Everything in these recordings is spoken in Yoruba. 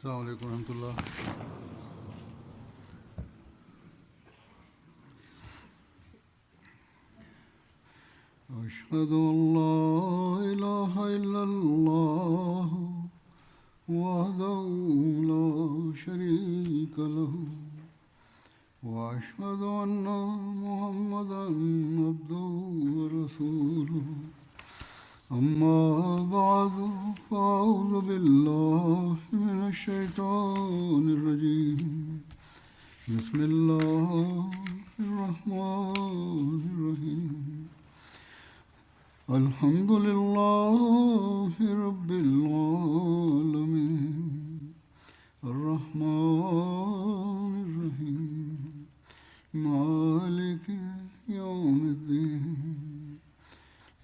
السلام عليكم ورحمة الله. أشهد أن لا إله إلا الله وحده لا شريك له وأشهد أن محمدا عبده ورسوله أما بعد فأعوذ بالله من الشيطان الرجيم بسم الله الرحمن الرحيم الحمد لله رب العالمين الرحمن الرحيم مالك يوم الدين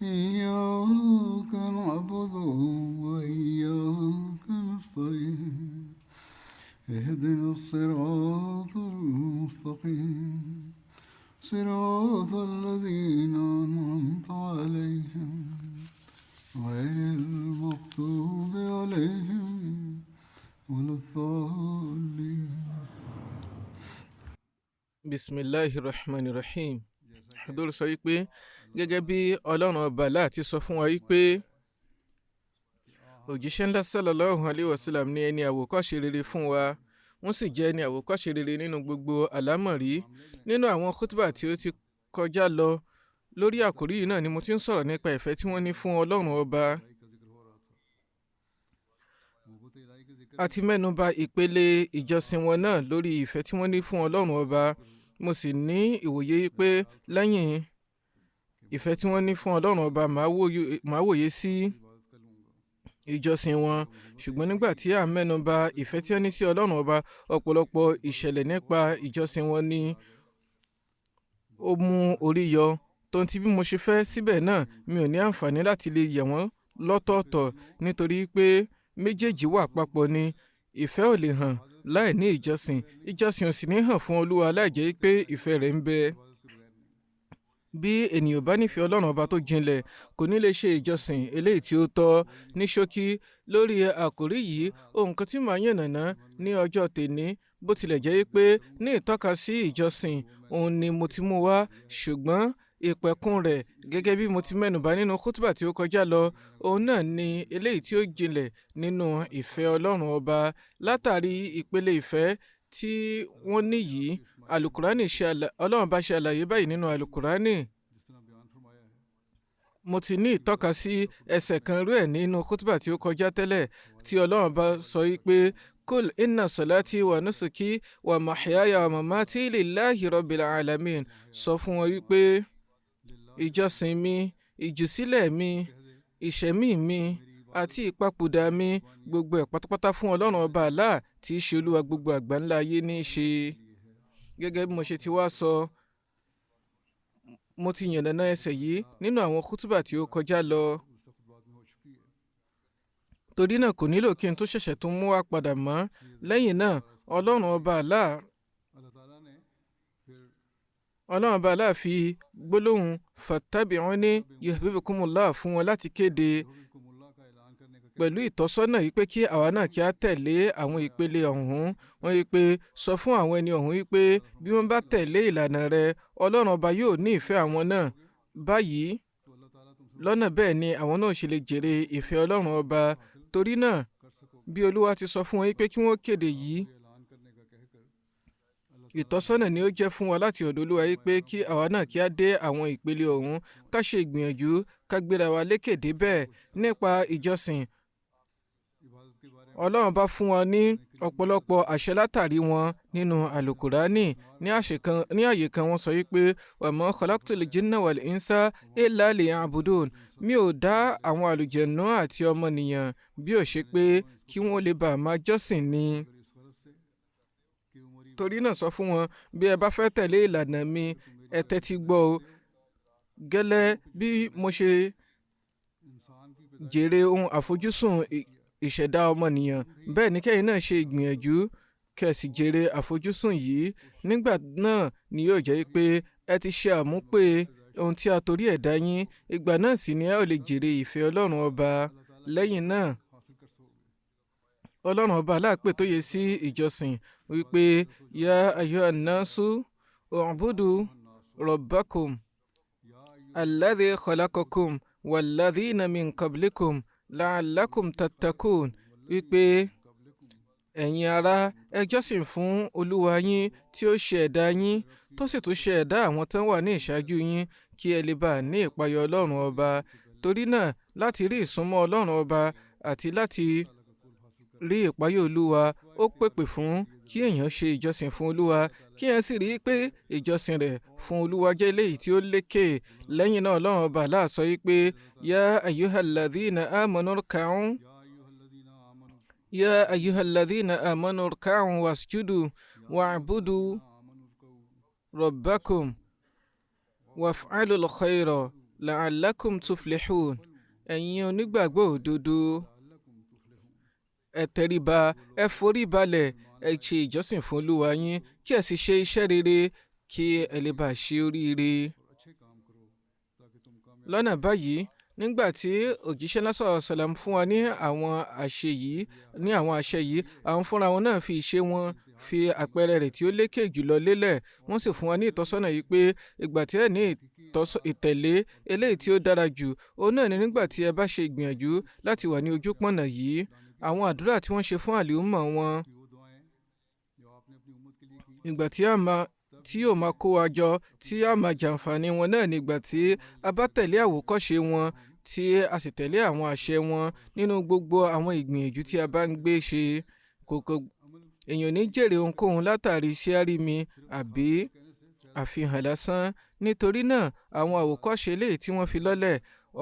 إياك نعبد وإياك نستعين اهدنا الصراط المستقيم صراط الذين أنعمت عليهم غير المغضوب عليهم ولا الضالين. Bismillahirrahmanirrahim. Hadúró sọ wípé gẹ́gẹ́ bí ọlọ́run ọba láti sọ fún wa wípé òjíṣẹ́ ńlá sallallahu alayhi wa sallam ní ẹni àwòkọ́ṣe rere fún wa, wọ́n sì jẹ́ ẹni àwòkọ́ṣe rere nínú gbogbo àlámọ̀rí. Nínú àwọn khutba tí ó ti kọjá lọ lórí àkórí yìí náà ni mo ti ń sọ̀rọ̀ nípa ìfẹ́ tí wọ́n ní fún ọlọ́run ọba. A ti mẹ́nuba ìpele ìjọsìn wọn náà lórí ìfẹ́ tí wọ́n ní fún ọlọ́run ọba. Mo sì ní ìwòye pé lẹ́yìn ìfẹ́ tí wọ́n ní fún ọlọ́run ọba màá wòye sí ìjọsìn wọn. Ṣùgbọ́n nígbà tí a mẹ́nuba ìfẹ́ tí wọ́n ní sí ọlọ́run ọba, ọ̀pọ̀lọpọ̀ ìṣẹ̀lẹ̀ nípa ìjọsìn wọn ni ó mú orí yọ. Tó ń ti bí mo ṣe fẹ́ síbẹ̀ náà, mi ò ní àǹfààní láti lè yẹ̀ wọ́n lọ́tọ̀ọ̀tọ̀ nítorí pé méjèèjì wà papọ̀ ni. Ìfẹ́ ò lè hàn láì ní ìjọsìn, ìjọsìn ò sì ní hàn fún Olúwa láì jẹ́ pé ìfẹ́ rẹ̀ ń bẹ. Bí ènìyàn bá nífẹ̀ẹ́ ọlọ́run ọba tó jinlẹ̀, kò ní lè ṣe ìjọsìn eléyìí tí ó tọ́. Ní ṣókí lórí àkòrí yìí, ohun kan tí màá yànnàná ní ọjọ́ tèní, bó tilẹ̀ jẹ́ pé ní ìtọ́ka sí ìjọsìn òun ni mo ti mú wá, ṣùgbọ́n ìpẹ̀kun rẹ̀ gẹ́gẹ́ bí mo ti mẹ́nubà nínú khutba tí ó kọjá lọ, òun náà ni eléyìí tí ó jinlẹ̀ nínú ìfẹ́ ọlọ́run ọba. Látàrí ìpele ìfẹ́ tí wọ́n ní yìí, alukurani ọlọ́run bá ṣe àlàyé báyìí nínú alukurani. Mo ti ní ìtọ́ka sí ẹsẹ̀ kan rú ẹ̀ nínú khutba tí ó kọjá tẹ́lẹ̀, tí ọlọ́run bá sọ wípé kul inna salati wa nusuki wa mahyaya wa mamati lillahi rabbil alamin. Sọ fún wọn wípé ìjọsìn mi, ìjùsílẹ̀ mi, ìṣẹ̀mí mi àti ìpapòdà mi, gbogbo ẹ̀ pátápátá fún ọlọ́run ọba Allah tí í ṣe olúwa gbogbo àgbáńlá ayé ní í ṣe. Gẹ́gẹ́ bí mo ṣe ti wá sọ, mo ti yànnàná ẹsẹ̀ yìí nínú àwọn khutba tí ó kọjá lọ. Torí náà kò nílò kí n tó ṣẹ̀ṣẹ̀ tún mú wá padà mọ́. Lẹ́yìn náà ọlọ́run ọba Allah fi gbólóhùn fattabi'uni yuhbibkumullah fún wọn láti kéde pẹ̀lú ìtọ́sọ́nà yìí pé kí àwa náà kí á tẹ̀lé àwọn ìpele ọ̀hún. Wọ́n yí pé sọ fún àwọn ẹni ọ̀hún yí pé bí wọ́n bá tẹ̀lé ìlànà rẹ, ọlọ́run ọba yóò ní ìfẹ́ àwọn náà. Báyìí lọ́nà bẹ́ẹ̀ ni àwọn náà ṣe lè jèrè ìfẹ́ ọlọ́run ọba. Torí náà bí olúwa ti sọ fún wọn yí pé kí wọ́n kéde yìí, ìtọ́sọ́nà ni ó jẹ́ fún wa láti ọ̀dọ̀ olúwa yí pé kí àwa náà kí á dé àwọn ìpele ọ̀hún, ká ṣe ìgbìyànjú ká gbéra wa lékè débẹ̀. Nípa ìjọsìn, ọlọ́run bá fún wa ní ọ̀pọ̀lọpọ̀ àṣẹ látàrí wọn nínú alukurani. Ní àyè kan wọ́n sọ wípé wa ma khalaqtul jinna wal insa illa liya'budun. Mi ò dá àwọn àlùjẹ̀nú àti ọmọnìyàn bí ó ṣe pé kí wọ́n lè bá máa jọ́sìn ni. Torí náà sọ fún wọn, bí ẹ bá fẹ́ tẹ̀lé ìlànà mi, ẹ tẹ́tí gbọ́ o. Gẹ́lẹ́ bí mo ṣe jèrè ohun àfojúsùn ìṣẹ̀dá ọmọnìyàn, bẹ́ẹ̀ ni kẹ́yìn náà ṣe ìgbìyànjú kẹ́ sì jèrè àfojúsùn yìí. Nígbà náà ni yóò jẹ́ pé ẹ ti ṣe àmúpè ohun tí a torí ẹ̀ dá yín. Ìgbà náà sì ni ẹ ò lè jèrè ìfẹ́ Ọlọ́run ọba. Lẹ́yìn náà ọlọ́run ọba aláàpẹ̀ tó yẹ sí ìjọsìn wípé ya ayyuhan nasu u'budu rabbakum alladhi khalaqakum walladhina min qablikum la'allakum tattaqun wípé ẹ̀yin ará ẹ jọ́sìn fún olúwa yín tí ó ṣe ẹ̀dá yín tó sì tún ṣe ẹ̀dá àwọn tó wà ní ìṣáájú yín kí ẹ lè bá ní ìpayọ̀ ọlọ́run ọba. Torí náà láti rí ìsúnmọ́ ọlọ́run ọba àti láti rí ìpayọ̀ olúwa ó pèpè fún kí èèyàn ṣe ìjọsìn fún olúwa kí èèyàn sì rí i pé ìjọsìn rẹ̀ fún olúwa jẹ́ eléyìí tí ó lékè. Lẹ́yìn náà ọlọ́run ọba aláà sọ wípé ya ayyuhalladhina amanu rka'u ya ayyuhalladhina amanu rka'u wasjudu wa'budu rabbakum waf'alul khayra la'allakum tuflihun. Ẹ̀yin onígbàgbọ́ òdodo ẹ tẹríba ẹ forí balẹ̀ ẹ ṣe ìjọsìn fún olúwa yín kí ẹ sì ṣe iṣẹ́ rere kí ẹ lè bá ṣe oríire. Lọ́nà báyìí nígbà tí òjíṣẹ́ lásán sàlám fún wa ní àwọn àṣẹ yìí àwọn fúnra wọn náà fi ìṣe wọn fi àpẹẹrẹ rẹ̀ tí ó lékè jùlọ lélẹ̀ wọ́n sì fún wa ní ìtọ́sọ́nà yìí pé ìgbà tí ẹ ní ìtẹ̀lé eléyìí tí ó dára jù òun náà ni nígbà tí ẹ bá ṣe ìgbìyànjú láti wà ní ojú pọ̀nà yìí. Àwọn àdúrà tí wọ́n ṣe fún àlùmọ̀ wọn ìgbà tí yóò máa kó wa jọ tí a máa jàǹfààní wọn náà nígbà tí a bá tẹ̀lé àwòkọ́ṣe wọn tí a sì tẹ̀lé àwọn àṣẹ wọn nínú gbogbo àwọn ìgbìyànjú tí a bá ń gbé ṣe. Èèyàn ní jèrè ohunkóhun látàrí iṣẹ́ àrími àbí àfihàn lásán. Nítorí náà àwọn àwòkọ́ṣe eléyìí tí wọ́n fi lọ́lẹ̀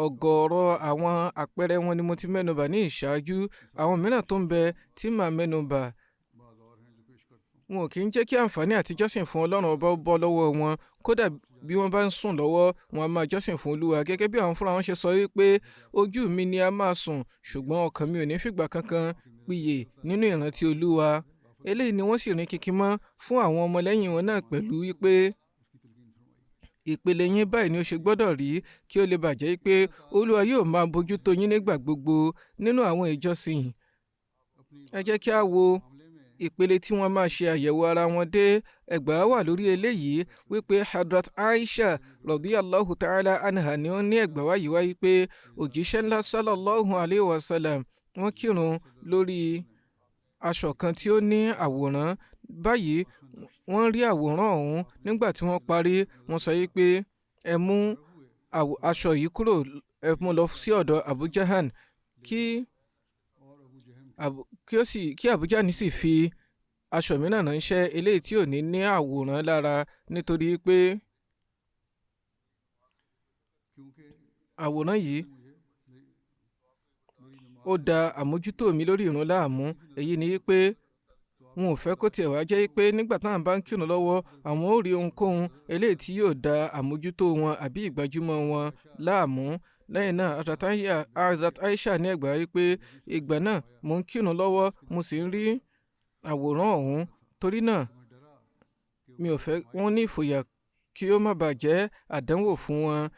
ọ̀gọ̀ọ̀rọ̀ àwọn àpẹẹrẹ wọn ni mo ti mẹ́nubà ní ìṣáájú. Àwọn mìíràn tó ń bẹ tí màá mẹ́nubà wọn ò kì í jẹ́ kí àǹfààní àti jọ́sìn fún ọlọ́run ọba bọ́ lọ́wọ́ wọn. Kódà bí wọ́n bá ń sùn lọ́wọ́ wọn a máa jọ́sìn fún olúwa gẹ́gẹ́ bí àwọn fúnra wọn ṣe sọ wípé ojú mi ni a máa sùn ṣùgbọ́n ọkàn mi ò ní fìgbà kankan piyè nínú ìrántí olúwa. Eléyìí ni wọ́n sì rìn kìkì mọ́ fún àwọn ọmọlẹ́yìn wọn náà pẹ̀lú wípé ìpele yín báyìí ni ó ṣe gbọ́dọ̀ rí kí ó lè bàjẹ́ pé olúwa yóò máa bójútó yín nígbà gbogbo nínú àwọn ìjọsìn. Ẹ jẹ́ kí a wo ìpele tí wọ́n máa ṣe àyẹ̀wò ara wọn dé. Ẹgbàá wà lórí eléyìí wípé Hadrat Aisha radiyallahu ta'ala anha ni ó ní ẹgbàá wáyé wáyé pé òjíṣẹ́ ńlá sallallahu alayhi wa sallam wọ́n kírun lórí aṣọ kan tí ó ní àwòrán. Báyìí wọ́n rí àwòrán ọ̀hún nígbà tí wọ́n parí wọ́n sọ pé ẹ mú aṣọ yìí kúrò ẹ mú lọ sí ọ̀dọ̀ Abu Jahan kí Abu Jahan sì fi aṣọ mìíràn ránṣẹ́ eléyìí tí ò ní àwòrán lára nítorí pé àwòrán yìí ó da àmójútó mi lórí ìrun láàmú. Èyí ni pé wọn ò fẹ́ kó tiẹ̀ wá jẹ́ pé nígbà táwọn bá ń kírun lọ́wọ́ àwọn ò rí ohunkóhun eléyìí tí yóò da àmójútó wọn àbí ìgbájúmọ́ wọn láàmú. Lẹ́yìn náà Hazrat Aisha ní ẹgbàá wípé ìgbà náà mò ń kírun lọ́wọ́ mo sì ń rí àwòrán ọ̀hún. Torí náà mi ò fẹ́ wọ́n ní ìfòyà kí ó má bàa jẹ́ àdánwò fún wọn.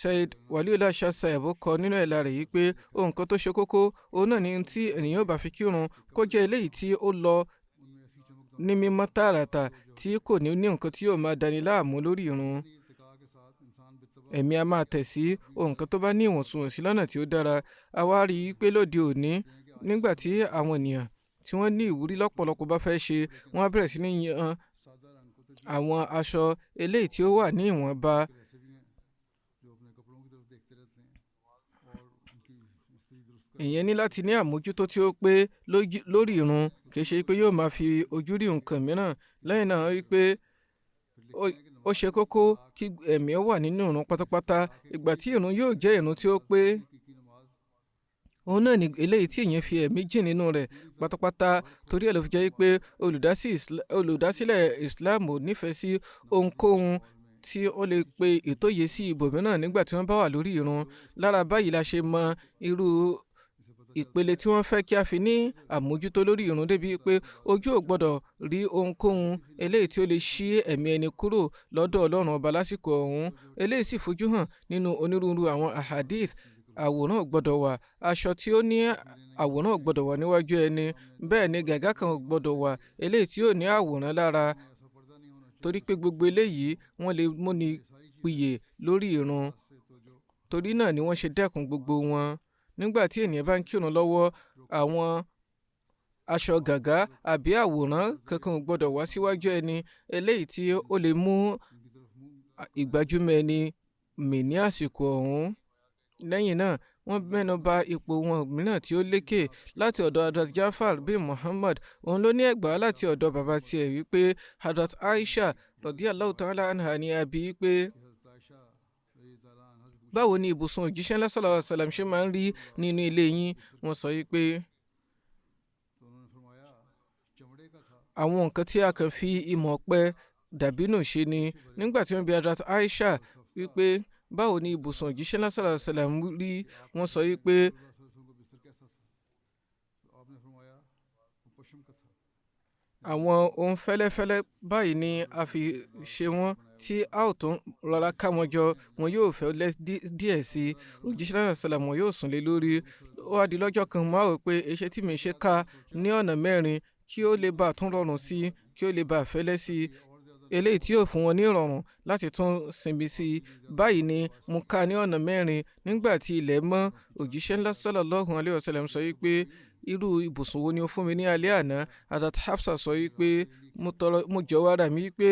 Said Waliullah Shah Saheb kọ nínú ẹ̀la rẹ̀ yìí pé ohun kan tó ṣe kókó òun náà ni tí ènìyàn bá fi kírun kó jẹ́ eléyìí tí ó lọ ní mímọ́ tààràtà tí kò ní nǹkan tí yóò máa dani láàmú lórí ìrun. Ẹ̀mí a máa tẹ̀ sí ohun kan tó bá ní ìwọ̀ntúnwọ̀nsí lọ́nà tí ó dára. A wá rí i pé lóde òní nígbà tí àwọn ènìyàn tí wọ́n ní ìwúrí lọ́pọ̀lọpọ̀ bá fẹ́ ṣe wọ́n á bẹ̀rẹ̀ sí ní yan àwọn aṣọ eléyìí tí ó wà ní ìwọ̀nba. Ìyẹn ní láti ní àmójútó tí ó pé lórí ìrun kì í ṣe pé yóò máa fi ojú rí nǹkan mìíràn. Lẹ́yìn náà wípé ó ṣe kókó kí ẹ̀mí ó wà nínú ìrun pátápátá. Ìgbà tí ìrun yóò jẹ́ ìrun tí ó pé òun náà ni eléyìí tí èèyàn fi ẹ̀mí jìn nínú rẹ̀ pátápátá. Torí ẹ̀ ló fi jẹ́ pé olùdásílẹ̀ Islam ò nífẹ̀ẹ́ sí ohunkóhun tí ó lè pe ìtóye sí ibòmíràn nígbà tí wọ́n bá wà lórí ìrun. Lára báyìí la ṣe mọ irú ìpele tí wọ́n fẹ́ kí a fi ní àmójútó lórí ìrun débi pé ojú ò gbọ́dọ̀ rí ohunkóhun eléyìí tí ó lè ṣí ẹ̀mí ẹni kúrò lọ́dọ̀ Ọlọ́run ọba lásìkò ọ̀hún. Eléyìí sì fojú hàn nínú onírúurú àwọn ahadith. Àwòrán ò gbọ́dọ̀ wà. Aṣọ tí ó ní àwòrán ò gbọ́dọ̀ wà níwájú ẹni, bẹ́ẹ̀ ni gàgá kan ò gbọ́dọ̀ wà eléyìí tí ò ní àwòrán lára, torí pé gbogbo eléyìí wọ́n lè múni piyè lórí ìrun. Torí náà ni wọ́n ṣe dẹ́kun gbogbo wọn. Nígbà tí ènìyàn bá ń kírun lọ́wọ́, àwọn aṣọ gàgá àbí àwòrán kankan ò gbọ́dọ̀ wá síwájú ẹni, eléyìí tí ó lè mú ìgbájúmọ̀ ẹni mì ní àsìkò ọ̀hún. Lẹ́yìn náà wọ́n mẹ́nu bà ipò wọn mìíràn tí ó lékè láti ọ̀dọ̀ Hadrat Jafar bin Muhammad. Òun ló ní ẹgbàá láti ọ̀dọ̀ bàbá tiẹ̀ wípé Hadrat Aisha radiyallahu ta'ala anha ni a bi pé báwo ni ibùsùn òjíṣẹ́ ńlá sallallahu alaihi wasallam ṣe máa ń rí nínú ilé yín. Wọ́n sọ wípé àwọn nǹkan tí a kàn fi ìmọ̀ ọ̀pẹ dàbínù ṣe ni. Nígbà tí wọ́n bi Hadrat Aisha wípé báwo ni ibùsùn òjíṣẹ́ ńlá sallallahu alaihi wasallam rí, wọ́n sọ wípé àwọn ohun fẹ́lẹ́fẹ́lẹ́ báyìí ni a fi ṣe wọ́n, tí a ò tún rọra ká wọn jọ, wọn yóò fẹ́lẹ́ díẹ̀ sí i. Òjíṣẹ́ sallallahu alaihi wasallam wọn yóò sùn lé lórí. Ó wá di lọ́jọ́ kan, mo wá rò pé èṣe tí mi ṣe ká ní ọ̀nà mẹ́rin kí ó lè bá tún rọrùn sí i, kí ó lè bá fẹ́lẹ́ sí i, eléyìí tí yóò fún wọn ní ìrọ̀rùn láti tún sinmi sí i. Báyìí ni mo ká ní ọ̀nà mẹ́rin. Nígbà tí ilẹ̀ mọ́, òjíṣẹ́ ńlá sallallahu alaihi wasallam sọ wípé irú ibùsùn wo ni o fún mi ní alẹ́ àná? Hadrat Hafsa sọ wípé mo jọ̀wọ́ ara mi wípé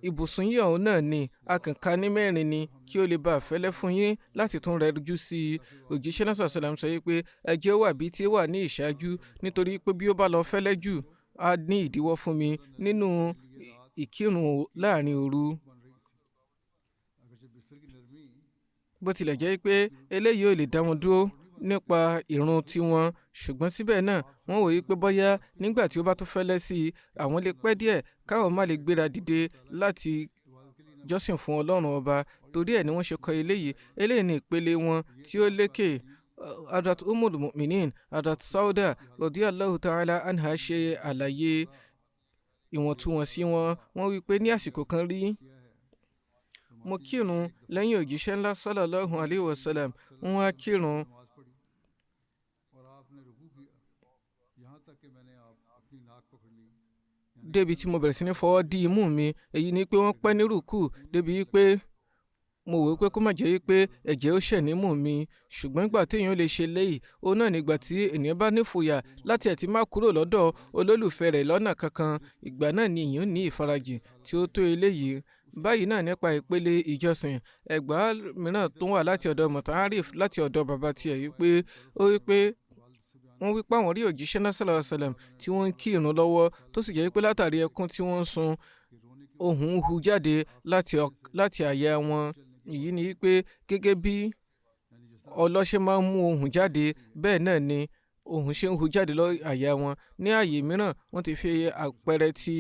ibùsùn yìí ọ̀hún náà ni a kàn ká ní mẹ́rin ni kí ó lè bá fẹ́lẹ́ fún yín láti tún rẹjú sí i. Òjíṣẹ́ náà sallallahu alaihi wasallam sọ wípé ẹ jẹ́ ó wà bí tí ó wà ní ìṣáájú, nítorí pé bí ó bá lọ fẹ́lẹ́ jù á ní ìdíwọ́ fún mi nínú ìkírun láàrin òru. Bó tilẹ̀ jẹ́ pé eléyìí ò lè dá wọn dúró nípa ìrun tiwọn, ṣùgbọ́n síbẹ̀ náà wọ́n wòye pé bóyá nígbà tí ó bá tún fẹ́lẹ́ sí i, àwọn lè pẹ́ díẹ̀ káwọn má lè gbéra dìde láti jọ́sìn fún Ọlọ́run ọba. Torí ẹ̀ ni wọ́n ṣe kọ eléyìí. Eléyìí ni ìpele wọn tí ó lékè. Hadrat Ummul Mu'minin Hadrat Sauda radiyallahu ta'ala anha ṣe àlàyé ìwọ̀ntúnwọ̀nsí wọn. Wọ́n wí pé ní àsìkò kan rí, mo kírun lẹ́yìn òjíṣẹ́ ńlá sallallahu alaihi wasallam. Wọ́n á kírun débi tí mo bẹ̀rẹ̀ sí ní fọwọ́ di imú mi. Èyí ni pé wọ́n pẹ́ ní rùkú débi pé mo wò pé kó má jẹ́ pé ẹ̀jẹ̀ ó ṣẹ̀ nímú mi. Ṣùgbọ́n ìgbà tí èèyàn lè ṣe léyìí, ó náà nígbà tí ènìyàn bá nífòyà láti ẹ̀ tí má kúrò lọ́dọ̀ olólùfẹ́ rẹ̀ lọ́nà kankan. Ìgbà náà ni èèyàn ní ìfarajìn tí ó tó eléyìí. Báyìí náà nípa ìpele ìjọsìn, ẹgbàá mìíràn tó wà láti ọ̀dọ̀ Mutarif láti ọ̀dọ̀ bàbá tiẹ̀ wípé ó wípé wọ́n wípé àwọn rí òjíṣẹ́ náà sallallahu alaihi wasallam tí wọ́n ń kí ìrun lọ́wọ́, tó sì jẹ́ pé látàrí ẹkún tí wọ́n ń sun, ohùn hu jáde láti àyà wọn. Èyí ni wípé gẹ́gẹ́ bí ọlọ́ṣẹ́ máa ń mú ohùn jáde, bẹ́ẹ̀ náà ni ohùn ṣe ń hu jáde lọ àyà wọn. Ní ààyè mìíràn wọ́n ti fi àpẹẹrẹ ti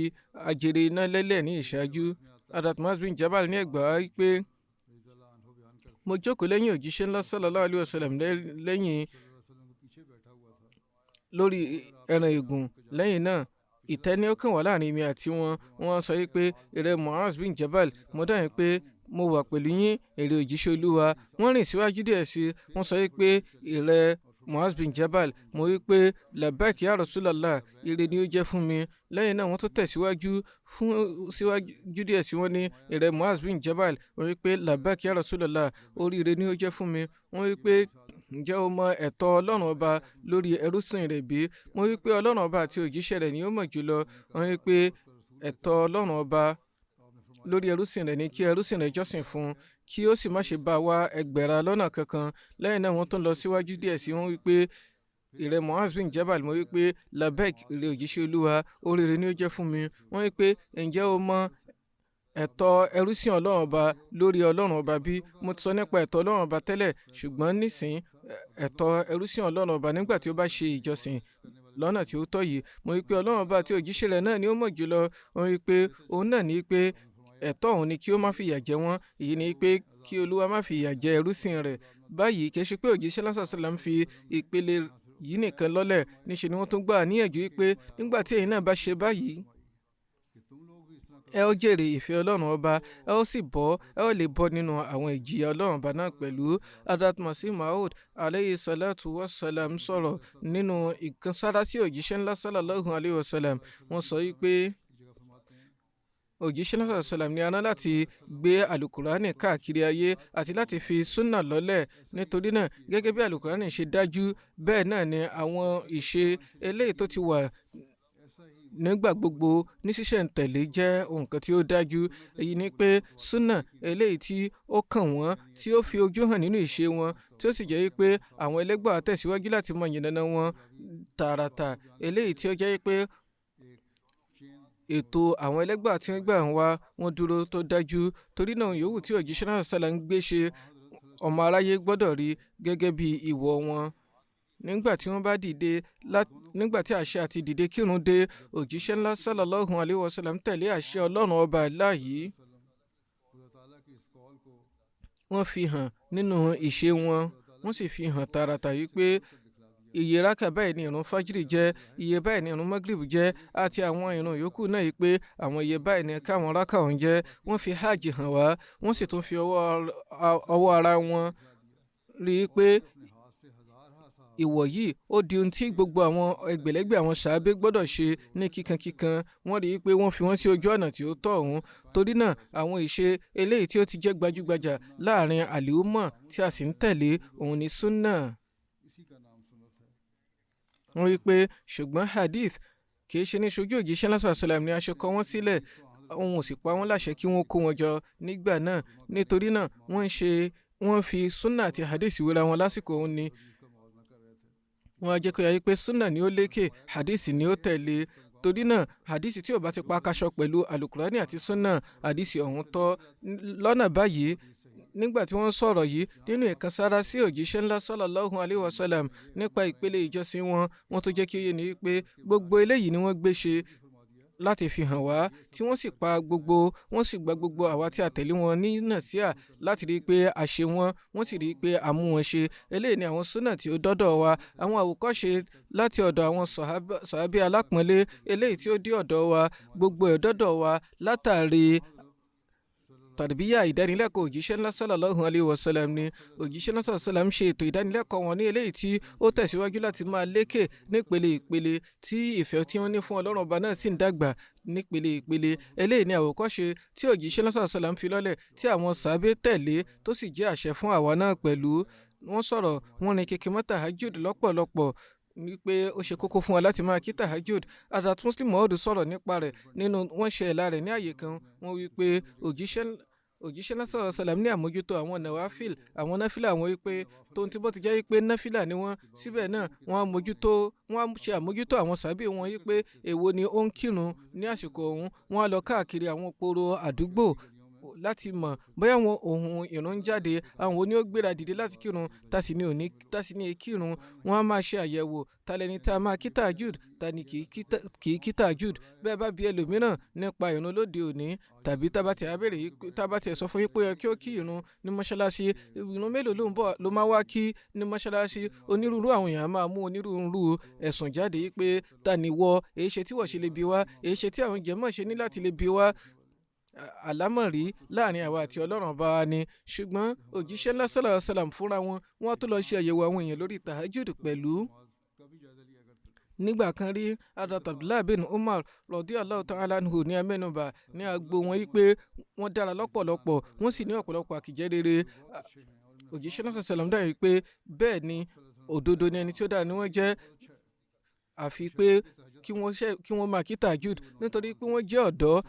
àjèrè iná lélẹ̀ ní ìṣáájú. Hadrat Muaz bin Jabal ní ẹgbàá wípé mo jókòó lẹ́yìn òjíṣẹ́ ńlá sallallahu alaihi wasallam lẹ́yìn lórí ẹran ìgùn. Lẹ́yìn náà ìtẹ́ ni ó kàn wá láàrin mi àti wọn. Wọ́n sọ wípé ìrẹ Muaz bin Jabal, mo dáhùn pé mo wà pẹ̀lú yín, èrè òjíṣẹ́ Olúwa. Wọ́n rìn síwájú díẹ̀ sí i. Wọ́n sọ wípé ìrẹ Muaz bin Jabal, mo wí pé labbaik ya Rasulallah, ire ni ó jẹ́ fún mi. Lẹ́yìn náà wọ́n tún tẹ̀síwájú síwájú díẹ̀ sí wọn ní ìrẹ Muaz bin Jabal, mo wí pé labbaik ya Rasulallah, oríire ni ó jẹ́ fún mi. Wọ́n wí pé ǹjẹ́ o mọ ẹ̀tọ́ Ọlọ́run ọba lórí ẹrúsìn rẹ̀ bí? Mo wí pé Ọlọ́run ọba àti òjíṣẹ́ rẹ̀ ni ó mọ̀ jùlọ. Wọ́n wí pé ẹ̀tọ́ Ọlọ́run ọba lórí ẹrúsìn rẹ̀ ni kí ẹrúsìn rẹ̀ jọ́sìn fún, kí ó sì má ṣe bá wa ẹgbẹ̀ra lọ́nà kankan. Lẹ́yìn náà wọ́n tún lọ síwájú díẹ̀ sí, wọ́n wí pé ìrẹ Muaz bin Jabal, mo wí pé labbaik, ìrẹ òjíṣẹ́ Olúwa, oríire ni ó jẹ́ fún mi. Wọ́n wí pé ǹjẹ́ o mọ ẹ̀tọ́ ẹrúsìn Ọlọ́run ọba lórí Ọlọ́run ọba bí? Mo ti sọ nípa ẹ̀tọ́ Ọlọ́run ọba tẹ́lẹ̀, ṣùgbọ́n nísìn ẹ̀tọ́ ẹrúsìn Ọlọ́run ọba nígbà tí ó bá ṣe ìjọsìn lọ́nà tí ó tọ́ yìí. Mo wí pé Ọlọ́run ọba àti òjíṣẹ́ rẹ̀ náà ni ó mọ̀ jùlọ. Wọ́n wí pé òun náà ní pé ẹ̀tọ́ òun ni kí ó má fìyà jẹ wọ́n. Èyí ni pé kí Olúwa má fìyà jẹ ẹrúsìn rẹ̀. Báyìí kì í ṣe pé òjíṣẹ́ sallallahu alaihi wasallam fi ìpele yìí nìkan lọ́lẹ̀, níṣe ni wọ́n tún gbà níyànjú wípé nígbà tí ẹ̀yin náà bá ṣe báyìí, ẹ ó jèrè ìfẹ́ ọlọ́run ọba, ẹ ó sì ẹ ó lè bọ́ nínú àwọn ìjìyà ọlọ́run ọba náà pẹ̀lú. Hadrat Masih Maud alayhi salatu wassalam sọ̀rọ̀ nínú ìkansára sí òjíṣẹ́ ńlá sallallahu alayhi wa sallam. Wọ́n sọ wípé òjíṣẹ́ náà sàlám ní aná láti gbé alukurani káàkiri ayé àti láti fi súnà lọ́lẹ̀. Nítorí náà gẹ́gẹ́ bí alukurani ṣe dájú, bẹ́ẹ̀ náà ni àwọn ìṣe eléyìí tó ti wà nígbà gbogbo ní ṣísẹ̀ntẹ̀lé jẹ́ nǹkan tí ó dájú. Èyí ni pé súnà eléyìí tí ó kàn wọ́n, tí ó fi ojú hàn nínú ìṣe wọn, tí ó sì jẹ́ wípé àwọn ẹlẹ́gbà tẹ̀síwájú láti mọ ìyànnà wọn tààràtà, eléyìí tí ó jẹ́ pé ètò àwọn ẹlẹ́gbà tí wọ́n gbà ń wá wọn dúró tó dájú. Torí náà yòówù tí òjíṣẹ́ náà sálà ń gbé ṣe, ọmọ aráyé gbọ́dọ̀ rí gẹ́gẹ́ bí ìwọ̀ wọn. Nígbà tí wọ́n bá dìde, nígbà tí àṣẹ àti dìde kírun dé, òjíṣẹ́ ńlá sallallahu alayhi wa sallam tẹ̀lé àṣẹ ọlọ́run ọba láàyè. Wọ́n fi hàn nínú ìṣe wọn, wọ́n sì fi hàn tààràtà wípé iye rákà báyìí ni ìrun fájírì jẹ́, iye báyìí ni ìrun magrib jẹ́, àti àwọn ìrun yòókù náà yìí pé àwọn iye báyìí ni káwọn rákà ọ̀hún jẹ́. Wọ́n fi hajj hàn wá, wọ́n sì tún fi ọwọ́ ara wọn rí i pé ìwọ̀ yìí ó di ohun tí gbogbo àwọn ẹgbẹ̀lẹ́gbẹ̀ àwọn sàábé gbọ́dọ̀ ṣe ní kíkankíkan. Wọ́n rí i pé wọ́n fi wọ́n sí ojú ọ̀nà tí ó tọ́ ọ̀hún. Torí náà àwọn ìṣe eléyìí tí ó ti jẹ́ gbajúgbajà láàrin àlìúmọ̀ tí a sì ń tẹ̀lé òun ni súnnà. Wọ́n rí i pé ṣùgbọ́n hadith kì í ṣe ní ṣojú òjíṣẹ́ lásán àṣàlám ni a ṣe kọ wọ́n sílẹ̀, òun ò sì pa wọ́n láṣẹ kí wọ́n kó wọn jọ nígbà náà. Nítorí náà wọ́n fi súnnà àti hadith wéra wọn lásìkò òun ni. Wọ́n á jẹ́ kó yé pé súnnà ni ó lékè, hadith ni ó tẹ̀lé. Torí náà hadith tí ò bá ti pa kaṣọ pẹ̀lú alukurani àti súnnà, hadith ọ̀hún tọ́. Lọ́nà báyìí, nígbà tí wọ́n sọ̀rọ̀ yìí nínú ìkansára sí òjíṣẹ́ ńlá sallallahu alayhi wa sallam nípa ìpele ìjọsìn wọn, wọ́n tó jẹ́ kí ó yé ni wípé gbogbo eléyìí ni wọ́n gbé ṣe láti fi hàn wá, tí wọ́n sì gba gbogbo àwa tí a tẹ̀lé wọn ní nàṣíà láti rí i pé a ṣe wọ́n sì rí i pé a mú wọn ṣe. Eléyìí ni àwọn súnà tí ó dọ́dọ̀ wa, àwọn àwòkọ́ṣe láti ọ̀dọ̀ àwọn sàhábí alápọ̀nlé eléyìí tí ó dé ọ̀dọ̀ wa, gbogbo ẹ̀ dọ́dọ̀ wa látàrí tàbíyà ìdánilẹ́kọ̀ọ́ òjíṣẹ́ ńlá sallallahu alayhi wa sallam ni. Òjíṣẹ́ ńlá sallallahu alayhi wa sallam ṣe ètò ìdánilẹ́kọ̀ọ́ wọn ní eléyìí tí ó tẹ̀síwájú láti máa lékè nípele ìpele, tí ìfẹ́ tí wọ́n ní fún ọlọ́run ọba náà sì ń dàgbà nípele ìpele. Eléyìí ni àwòkọ́ṣe tí òjíṣẹ́ ńlá sallallahu alayhi wa sallam fi lọ́lẹ̀, tí àwọn sàábé tẹ̀lé, tó sì jẹ́ àṣẹ fún àwa náà pẹ̀lú. Wọ́n sọ̀rọ̀, wọ́n ní kékeré mọ́ tahajjud lọ́pọ̀lọpọ̀, wípé ó ṣe kókó fún wa láti máa kí tahajjud. Hadrat Muslim Maud sọ̀rọ̀ nípa rẹ̀ nínú wọ́n ṣe ẹ̀la rẹ̀ ní àyè kan. Wọ́n wí pé òjíṣẹ́ náà sọ̀rọ̀ sàlám ní àmójútó àwọn nàwáfíl, àwọn náfìlà, àwọn wípé tóun tí bó ti jẹ́ wípé náfìlà ni wọ́n, síbẹ̀ náà wọ́n á ṣe àmójútó àwọn sàbí wọn wípé èwo ni ó ń kírun ní àsìkò ọ̀hún. Wọ́n á lọ káàkiri àwọn poro àdúgbò láti mọ̀ bóyá àwọn ohun ìrun ń jáde, àwọn oní ó gbéra dìde láti kírun, tásì ní kírun. Wọ́n á máa ṣe àyẹ̀wò talẹ́ni tá a máa kí tahajjud, ta ni kì í kí tahajjud. Bẹ́ẹ̀ bá bi ẹlòmíràn nípa ìrun lóde òní, tàbí tábàtì sọ fún yín pé kí ó kí ìrun ní mọ́ṣáláṣí, ìrun mélòó ló máa wá kí ní mọ́ṣáláṣí? Onírúurú àwọn èèyàn máa mú onírúurú ẹ̀sùn jáde pé ta ni wọ́, èyí ṣe tí wọ́n ṣe lè bi wá, èyí ṣe tí àwọn jàmáà ṣe ní láti lè bi wá. Àlámọ̀rí láàrin àwa àti ọlọ́run ọba wa ni. Ṣùgbọ́n òjíṣẹ́ ńlá sallallahu alayhi wa sallam fúnra wọn, wọ́n tó lọ ṣe àyẹ̀wò àwọn èèyàn lórí tahajjud pẹ̀lú. Nígbà kan rí, Hadrat Abdullah bin Umar radiyallahu ta'ala anhu ní amẹ́nubà ní agbo wọn wípé wọ́n dára lọ́pọ̀lọpọ̀, wọ́n sì ní ọ̀pọ̀lọpọ̀ àkìjẹ́ rere. Òjíṣẹ́ náà sallam dáhùn wípé bẹ́ẹ̀ ni, òdodo ni ẹni tí ó dára ni wọ́n jẹ́, àfi pé kí wọ́n máa kí tahajjud, nítorí pé wọ́n jẹ́ ọ̀dọ́,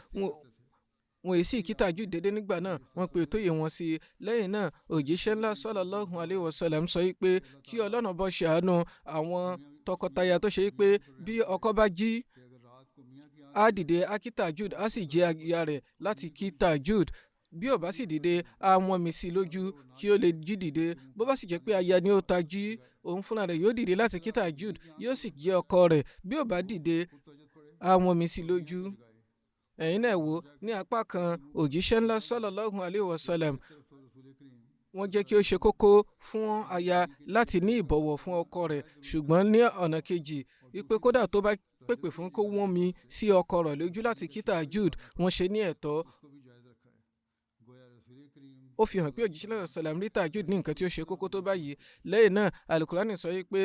wọn èsì kí tahajjud dédé nígbà náà, wọ́n pe òtóyè wọn sí i. Lẹ́yìn náà òjíṣẹ́ ńlá sallallahu alayhi wa sallam sọ wípé kí ọlọ́run bọ́ ṣàánú àwọn tọkọtaya tó ṣe pé bí ọkọ bá jí, á dìde á kí tahajjud, á sì jẹ́ aya rẹ̀ láti kí tahajjud. Bí ó bá sì dìde, á wọ́n mi sí lójú kí ó lè jí dìde. Bó bá sì jẹ́ pé aya ni ó tají, òun fúnra rẹ̀ yóò dìde láti kí tahajjud, yóò sì jẹ́ ọkọ rẹ̀. Bí ó bá dìde, á wọ́n mi sí lójú. Ẹ̀yin náà wò, ní apá kan òjíṣẹ́ ńlá sallallahu alayhi wa sallam, wọ́n jẹ́ kí ó ṣe kókó fún aya láti ní ìbọ̀wọ̀ fún ọkọ rẹ̀. Ṣùgbọ́n ní ọ̀nà kejì, wípé kódà tó bá pèpè fún kó wọ́n mi sí ọkọ rẹ̀ lójú láti kí tahajjud wọ́n ṣe ní ẹ̀tọ́. ó fi hàn pé òjíṣẹ́ náà sàlám rí tahajjud ní nǹkan tí ó ṣe kókó tó báyìí. lẹ́yìn náà alukurani sọ pé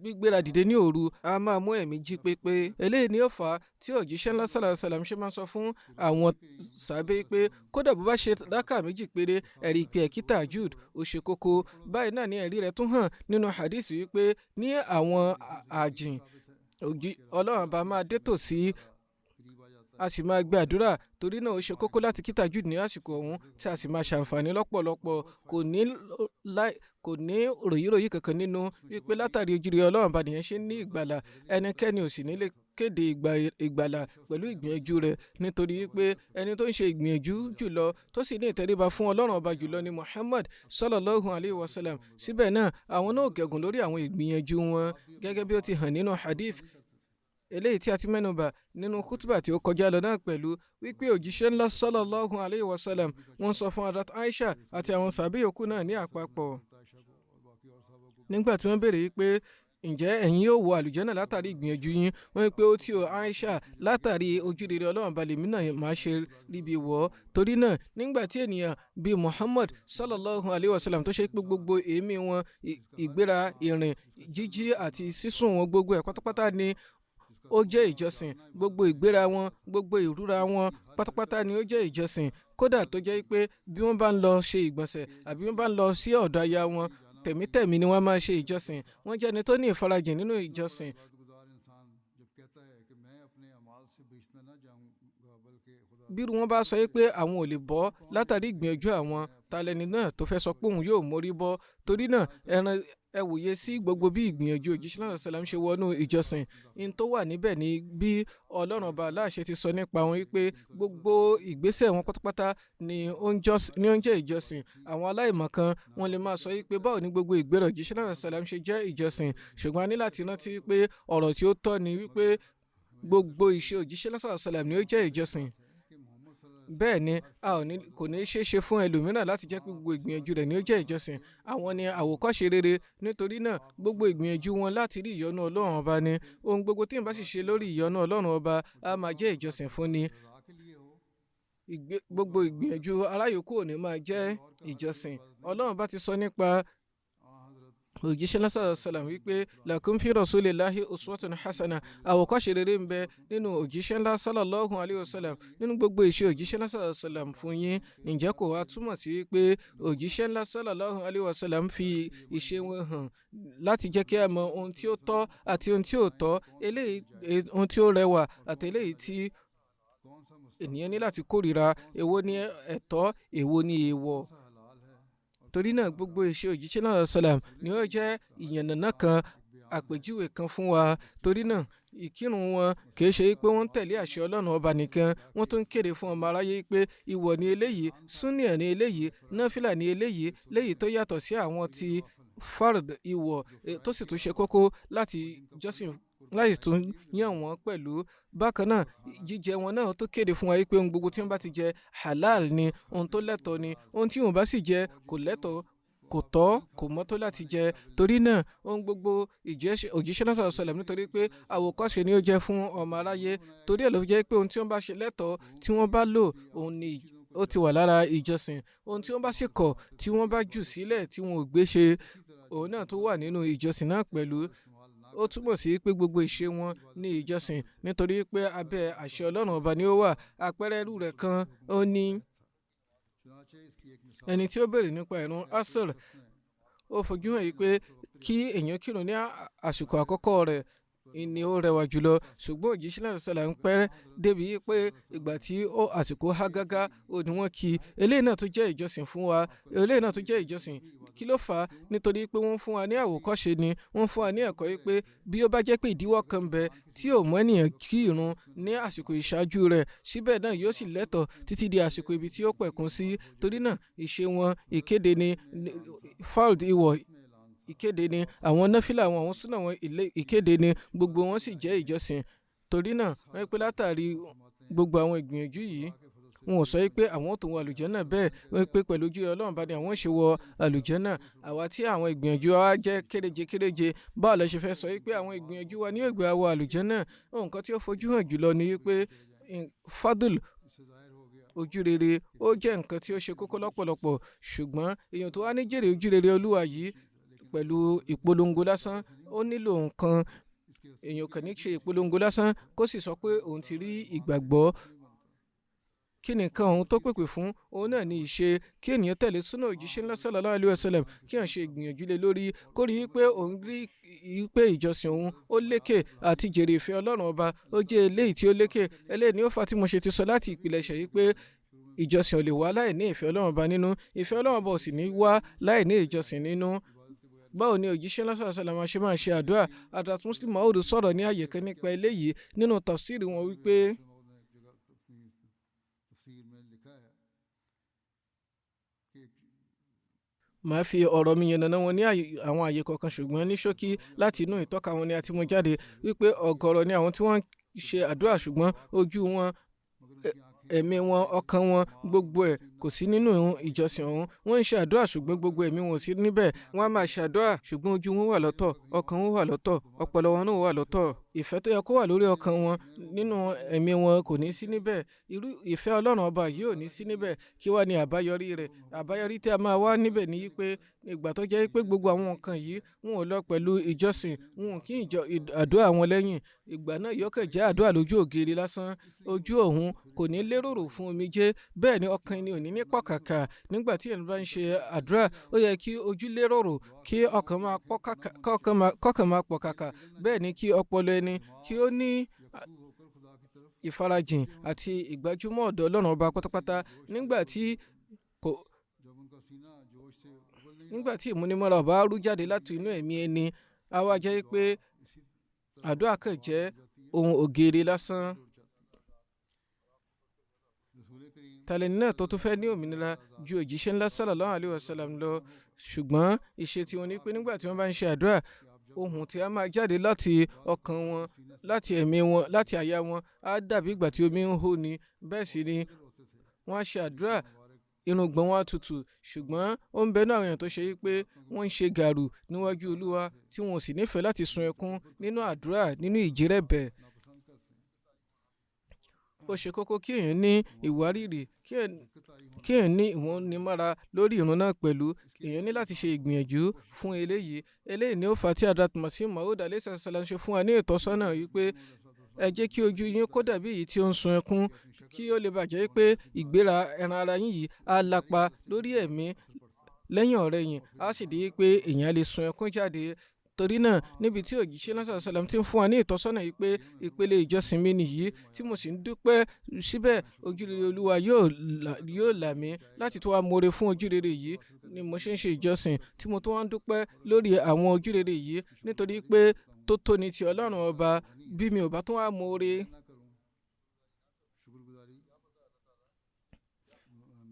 gbígbéra dìde ní òru a máa mú ẹ̀mí jí pépé. eléyìí ni ó fà á tí òjíṣẹ́ ńlá sàlám ṣe máa ń sọ fún àwọn sàbẹ́ pé kódà bó bá ṣe rákà méjì péré ẹ̀rí pé ẹ̀kí tahajjud ó ṣe kókó. báyìí náà ni ẹ̀rí rẹ̀ tún hàn nínú hadith wípé ní àwọn àjìn ọlọ́run bá máa dé tòsí a sì máa gbé àdúrà. torí náà ó ṣe kókó láti kí tahajjud ní àsìkò ọ̀hún tí a sì máa ṣàǹfààní lọ́pọ̀lọpọ̀. kò ní ròyìnròyìn kankan nínú wípé látàrí ojúre ọlọ́run bá nìyẹn ṣe ní ìgbàlà. ẹnikẹ́ni ò sì ní lè kéde ìgbàlà pẹ̀lú ìgbìyànjú rẹ̀, nítorí wípé ẹni tó ń ṣe ìgbìyànjú jùlọ tó sì ní ìtẹríba fún ọlọ́run ọba jùlọ ni Muhammad sallallahu alayhi wa sallam. síbẹ̀ náà àwọn náà gẹ̀gùn lórí àwọn ìgbìyànjú wọn gẹ́gẹ́ bí ó ti hàn nínú hadith eléyìí tí a ti mẹ́nubà nínú kútùbà tí ó kọjá lọ náà pẹ̀lú wípé òjíṣẹ́ ńlá sallallahu alayhi wa sallam wọ́n sọ fún Hazrat Aisha àti àwọn sàbí yòókù náà ní àpapọ̀ nígbà tí wọ́n béèrè wípé ǹjẹ́ ẹ̀yin yóò wọ àlùjánnà látàrí ìgbìyànjú yín, wọ́n wí pé ó tí o Aisha látàrí ojúrere ọlọ́run balẹ̀ mí náà máa ṣe ríbi wọ̀ ọ́. torí náà nígbà tí ènìyàn bíi Muhammad sallallahu alayhi wa sallam tó ṣe pé gbogbo èémí wọn, ìgbéra, ìrìn, jíjí àti sísùn wọn gbogbo ẹ̀ pátápátá ni ó jẹ́ ìjọsìn. gbogbo ìgbéra wọn, gbogbo ìrúra wọn pátápátá ni ó jẹ́ ìjọsìn. kódà tó jẹ́ pé bí wọ́n bá ń lọ ṣe ìgbọ̀nsẹ̀ àbí wọ́n bá ń lọ sí ọ̀dọ̀ aya wọn tẹ̀mítẹ̀mí ni wọ́n máa ṣe ìjọsìn. wọ́n jẹ́ ẹni tó ní ìfarajìn nínú ìjọsìn. bírú wọn bá sọ pé àwọn ò lè bọ́ látàrí ìgbìyànjú àwọn, talẹ́ni náà tó fẹ́ sọ pé òun yóò mórí bọ́. torí náà ẹ wòye sí gbogbo bí ìgbìyànjú òjíṣẹ́ náà sàlám ṣe wọnú ìjọsìn. in tó wà níbẹ̀ ni bí ọlọ́run ọba aláṣẹ ti sọ nípa wọn wípé gbogbo ìgbésẹ̀ wọn pátápátá ni ó ń jẹ́ ìjọsìn. àwọn aláìmọ̀kan wọn lè máa sọ wípé báwo ni gbogbo ìgbéra òjíṣẹ́ náà sàlám ṣe jẹ́ ìjọsìn, ṣùgbọ́n a ní láti rántí wípé ọ̀rọ̀ tí ó tọ́ ni wípé gbogbo ìṣe òjíṣẹ́ náà sàlám ni ó jẹ́ ìjọsìn. bẹ́ẹ̀ ni kò ní ṣeé ṣe fún ẹlòmíràn láti jẹ́ pé gbogbo ìgbìyànjú rẹ̀ ni ó jẹ́ ìjọsìn. àwọn ni àwòkọ́ṣe rere, nítorí náà gbogbo ìgbìyànjú wọn láti rí ìyọ́nú ọlọ́run ọba ni. ohun gbogbo tí n bá sì ṣe lórí ìyọ́nú ọlọ́run ọba á máa jẹ́ ìjọsìn fún ni. gbogbo ìgbìyànjú aráyòkú ò ní máa jẹ́ ìjọsìn. ọlọ́run bá ti sọ nípa òjíṣẹ́ lásán sàlám wípé lakum fi rasulillahi uswatun hasana, àwòkọ́ṣe rere ń bẹ nínú òjíṣẹ́ ńlá sallallahu alayhi wa sallam, nínú gbogbo ìṣe òjíṣẹ́ lásán sàlám fún yín. ǹjẹ́ kò wá túmọ̀ sí wípé òjíṣẹ́ ńlá sallallahu alayhi wa sallam fi ìṣe wọn hàn láti jẹ́ kí a mọ ohun tí ó tọ́ àti ohun tí ò tọ́, eléyìí ohun tí ó rẹwà àti eléyìí tí ènìyàn ní láti kórìíra, èwo ni ẹ̀tọ́, èwo ni èèwọ̀. torí náà gbogbo ìṣe òjíṣẹ́ náà sàlám ni ó jẹ́ ìyànnàná kan, àpèjúwe kan fún wa. torí náà ìkírun wọn kìí ṣe pé wọ́n ń tẹ̀lé àṣẹ ọlọ́run ọba nìkan, wọ́n tún ń kéde fún ọmọ aráyé pé ìwọ ni eléyìí, súnníà ni eléyìí, náfìlà ni eléyìí, léyìí tó yàtọ̀ sí àwọn ti fard ìwọ tó sì tún ṣe kókó láti jọ́sìn láti tún yàn wọ́n pẹ̀lú. bákan náà jíjẹ wọn náà tó kéde fún wa pé ohun gbogbo tí wọ́n bá ti jẹ halal ni, ohun tó lẹ́tọ̀ọ́ ni, ohun tí wọ́n bá sì jẹ kò lẹ́tọ̀ọ́, kò tọ́, kò mọ́tò láti jẹ. torí náà ohun gbogbo òjíṣẹ́ náà sọ̀lẹ̀ nítorí pé àwòkọ́ṣe ni ó jẹ́ fún ọmọ aráyé. torí ẹ̀ ló fi jẹ́ pé ohun tí wọ́n bá ṣe lẹ́tọ̀ọ́ tí wọ́n bá lò òun ni ó ti wà lára ìjọsìn. ohun tí wọ́n bá sì kọ̀ tí wọ́n bá jù sílẹ̀ tí wọn ò gbé ṣe, òun náà tó wà nínú ìjọsìn náà pẹ̀lú. ó túbọ̀ sí pé gbogbo ìṣe wọn ní ìjọsìn, nítorí pé abẹ́ àṣẹ ọlọ́run ọba ni ó wà. àpẹẹrẹ irú rẹ̀ kan ó ní ẹni tí ó béèrè nípa ìrun asr. ó fojú hàn yìí pé kí èèyàn kírun ní àsìkò àkọ́kọ́ rẹ̀ ni ó rẹwà jùlọ, ṣùgbọ́n òjíṣẹ́ náà sọ̀rọ̀ ń pẹ́ débi pé ìgbà tí àsìkò há gágá ó ní wọ́n kí. eléyìí náà tún jẹ́ ìjọsìn fún wa, eléyìí náà tún jẹ́ ìjọsìn. kí ló fà á? nítorí pé wọ́n fún wa ní àwòkọ́ṣe ni, wọ́n fún wa ní ẹ̀kọ́ yìí pé bí ó bá jẹ́ pé ìdíwọ́ kan bẹ tí ò mú ènìyàn kí ìrun ní àsìkò ìṣáájú rẹ̀, síbẹ̀ náà yóò sì lẹ́tọ̀ọ́ títí di àsìkò ibi tí ó pẹ̀kun sí. torí náà ìṣe wọn ìkéde ni, fard ìwọ̀ ìkéde ni, àwọn náfìlà wọn, àwọn súnà wọn ìkéde ni, gbogbo wọn sì jẹ́ ìjọsìn. torí náà wọ́n pẹ́ látàrí gbogbo àwọn ìgbìyànjú yìí wọn ò sọ pé àwọn tó wọ àlùjánnà bẹ́ẹ̀ pé pẹ̀lú ojú Ọlọ́run bá ní àwọn ṣe wọ àlùjánnà. àwa tí àwọn ìgbìyànjú wa jẹ́ kéréje báwo la ṣe fẹ́ sọ pé àwọn ìgbìyànjú wa ní yóò gbé wa wọ àlùjánnà. nǹkan tí ó fojú hàn jùlọ ni pé fadl ojú rere ó jẹ́ nǹkan tí ó ṣe kókó lọ́pọ̀lọpọ̀, ṣùgbọ́n èèyàn tó wá ní jèrè ojú rere Olúwa yìí pẹ̀lú ìpolongo lásán ó nílò nǹkan. èèyàn kàn ní ṣe ìpolongo lásán kó sì sọ pé òun ti rí ìgbàgbọ́. kí ni nǹkan òun tó pèpè fún? òun náà ní ìṣe kí ènìyàn tẹ̀lé súnà òjíṣẹ́ ńlá sallallahu alaihi wasallam, kí èèyàn ṣe ìgbìyànjú lé lórí kó rí i pé òun rí i pé ìjọsìn òun ó lékè àti jèrè ìfẹ́ Ọlọ́run ọba ó jẹ́ eléyìí tí ó lékè. eléyìí ni ó fà tí mo ṣe ti sọ láti ìpilẹ̀ṣẹ̀ yìí pé ìjọsìn ò lè wá láì ní ìfẹ́ Ọlọ́run ọba nínú, ìfẹ́ Ọlọ́run ọba ò sì ní wá láì ní ìjọsìn nínú. báwo ni òjíṣẹ́ ńlá sallallahu alaihi wasallam ṣe máa ṣe àdúrà? Hazrat Muslim Maud sọ̀rọ̀ ní àyè kan nípa eléyìí nínú tafsiri wọn wípé màá fi ọ̀rọ̀ mi yànnàná wọn ní àwọn àyè kọ̀ọ̀kan, ṣùgbọ́n ní ṣókí láti inú ìtọ́ka wọn ni a ti mú jáde wípé ọ̀gọ̀rọ̀ ni àwọn tí wọ́n ń ṣe àdúrà ṣùgbọ́n ojú wọn, ẹ̀mí wọn, ọkàn wọn, gbogbo ẹ̀ kò sí nínú ìjọsìn ọ̀hún. wọ́n ń ṣe àdúrà ṣùgbọ́n gbogbo ẹ̀mí wọn ò sí níbẹ̀. wọ́n á máa ṣe àdúrà ṣùgbọ́n ojú wọn wà lọ́tọ̀, ọkàn wọn wà lọ́tọ̀, ọpọlọ wọn náà wà lọ́tọ̀. ìfẹ́ tó yẹ kó wà lórí ọkàn wọn nínú ẹ̀mí wọn kò ní sí níbẹ̀. irú ìfẹ́ Ọlọ́run ọba yìí ò ní sí níbẹ̀. kí wá ní àbáyọrí rẹ̀? àbáyọrí tí a máa wá níbẹ̀ ni pé ìgbà tó jẹ́ pé gbogbo àwọn nǹkan yìí wọn ò lọ pẹ̀lú ìjọsìn, wọn ò kí àdúrà wọn lẹ́yìn. ìgbà náà yọkẹ̀ jẹ́ àdúrà lójú ògiri lásán. ojú òun kò ní lérò fún omijé, bẹ́ẹ̀ ni ọkàn ni ò ní pọ̀kàkà. nígbà tí ènìyàn bá ń ṣe àdúrà ó yẹ kí ojú lérò, kí ọkàn máa pọ̀kàkà, bẹ́ẹ̀ ni kí ọpọlọ ẹni kí ó ní ìfarajìn àti ìgbájúmọ̀ ọ̀dọ̀ Ọlọ́run ọba pátápátá. nígbà tí ìmúnimọ́ra ọba rú jáde láti inú ẹ̀mí ẹni, á wá jẹ́ pé àdúrà kàn jẹ́ ohun ògèrè lásán. tàlẹ́ni náà tó tún fẹ́ ní òmìnira ju òjíṣẹ́ ńlá sallallahu alaihi wasallam lọ, ṣùgbọ́n ìṣe tí wọ́n ní pé nígbà tí wọ́n bá ń ṣe àdúrà, ohun tí a máa jáde láti ọkàn wọn, láti ẹ̀mí wọn, láti àyà wọn á dàbí ìgbà tí omi ń hó ni. bẹ́ẹ̀ sì ni wọ́n á ṣe àdúrà, irùngbọ̀n wọn á tutù, ṣùgbọ́n ó ń bẹ náà àwọn èèyàn tó ṣe pé wọ́n ń ṣe gàrú níwájú Olúwa tí wọn ò sì nífẹ̀ẹ́ láti sun ẹkún nínú àdúrà, nínú ìjírẹ̀bẹ̀. ó ṣe kókó kí èèyàn ní ìwárìrì, kí èèyàn ní ìmúnimára lórí ìrun náà pẹ̀lú. èèyàn ní láti ṣe ìgbìyànjú fún eléyìí. eléyìí ni ó fà á tí Hazrat Masih Maud alayhi salam ṣe fún wa ní ìtọ́sọ́nà wípé ẹ jẹ́ kí ojú yín kó dàbí èyí tí ó ń sun ẹkún, kí ó lè bàjẹ́ pé ìgbéra ẹran ara yín yìí á lápa lórí ẹ̀mí lẹ́yìn ọ̀rẹ̀yìn, á sì di pé èèyàn lè sun ẹkún jáde. torí náà níbi tí òjíṣẹ́ náà sàlám ti ń fún wa ní ìtọ́sọ́nà yìí pé ìpele ìjọsìn mi nìyí tí mo sì ń dúpẹ́ síbẹ̀, ojúrere Olúwa yóò là mí láti tó wá more fún ojúrere yìí ni mo ṣe ń ṣe ìjọsìn tí mo tó wá ń dúpẹ́ lórí àwọn ojúrere yìí, nítorí pé tó tóni ti Ọlọ́run ọba. bí mi ò bá tún wá more,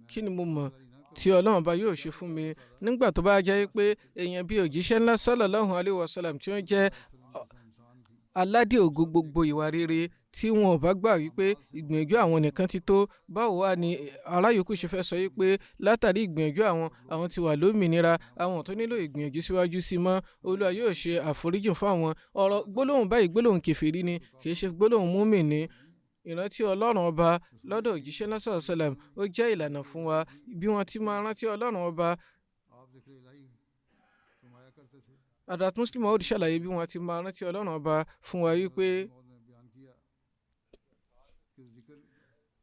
kí ni mo mọ̀ tí Ọlọ́run bá yóò ṣe fún mi? nígbà tó bá jẹ́ pé èèyàn bíi òjíṣẹ́ ńlá sallallahu alaihi wasallam tí wọ́n jẹ́ aládé ògo gbogbo ìwà rere, tí wọn ò bá gbà wípé ìgbìyànjú àwọn nìkan ti tó, báwo wá ni ará yòókù ṣe fẹ́ sọ wípé látàrí ìgbìyànjú àwọn ti wà lómìnira, àwọn tó nílò ìgbìyànjú síwájú sí mọ́, Olúwa yóò ṣe àforíjìn fún àwọn. ọ̀rọ̀ gbólóhùn báyìí gbólóhùn kèfèrí ni, kì í ṣe gbólóhùn múmìnì. ìrántí Ọlọ́run ọba lọ́dọ̀ òjíṣẹ́ náà sallallahu alaihi wasallam ó jẹ́ ìlànà fún wa bí wọ́n ti máa rántí Ọlọ́run ọba. Hazrat Muslim Maud ṣàlàyé bí wọ́n ti máa rántí Ọlọ́run ọba fún wa wípé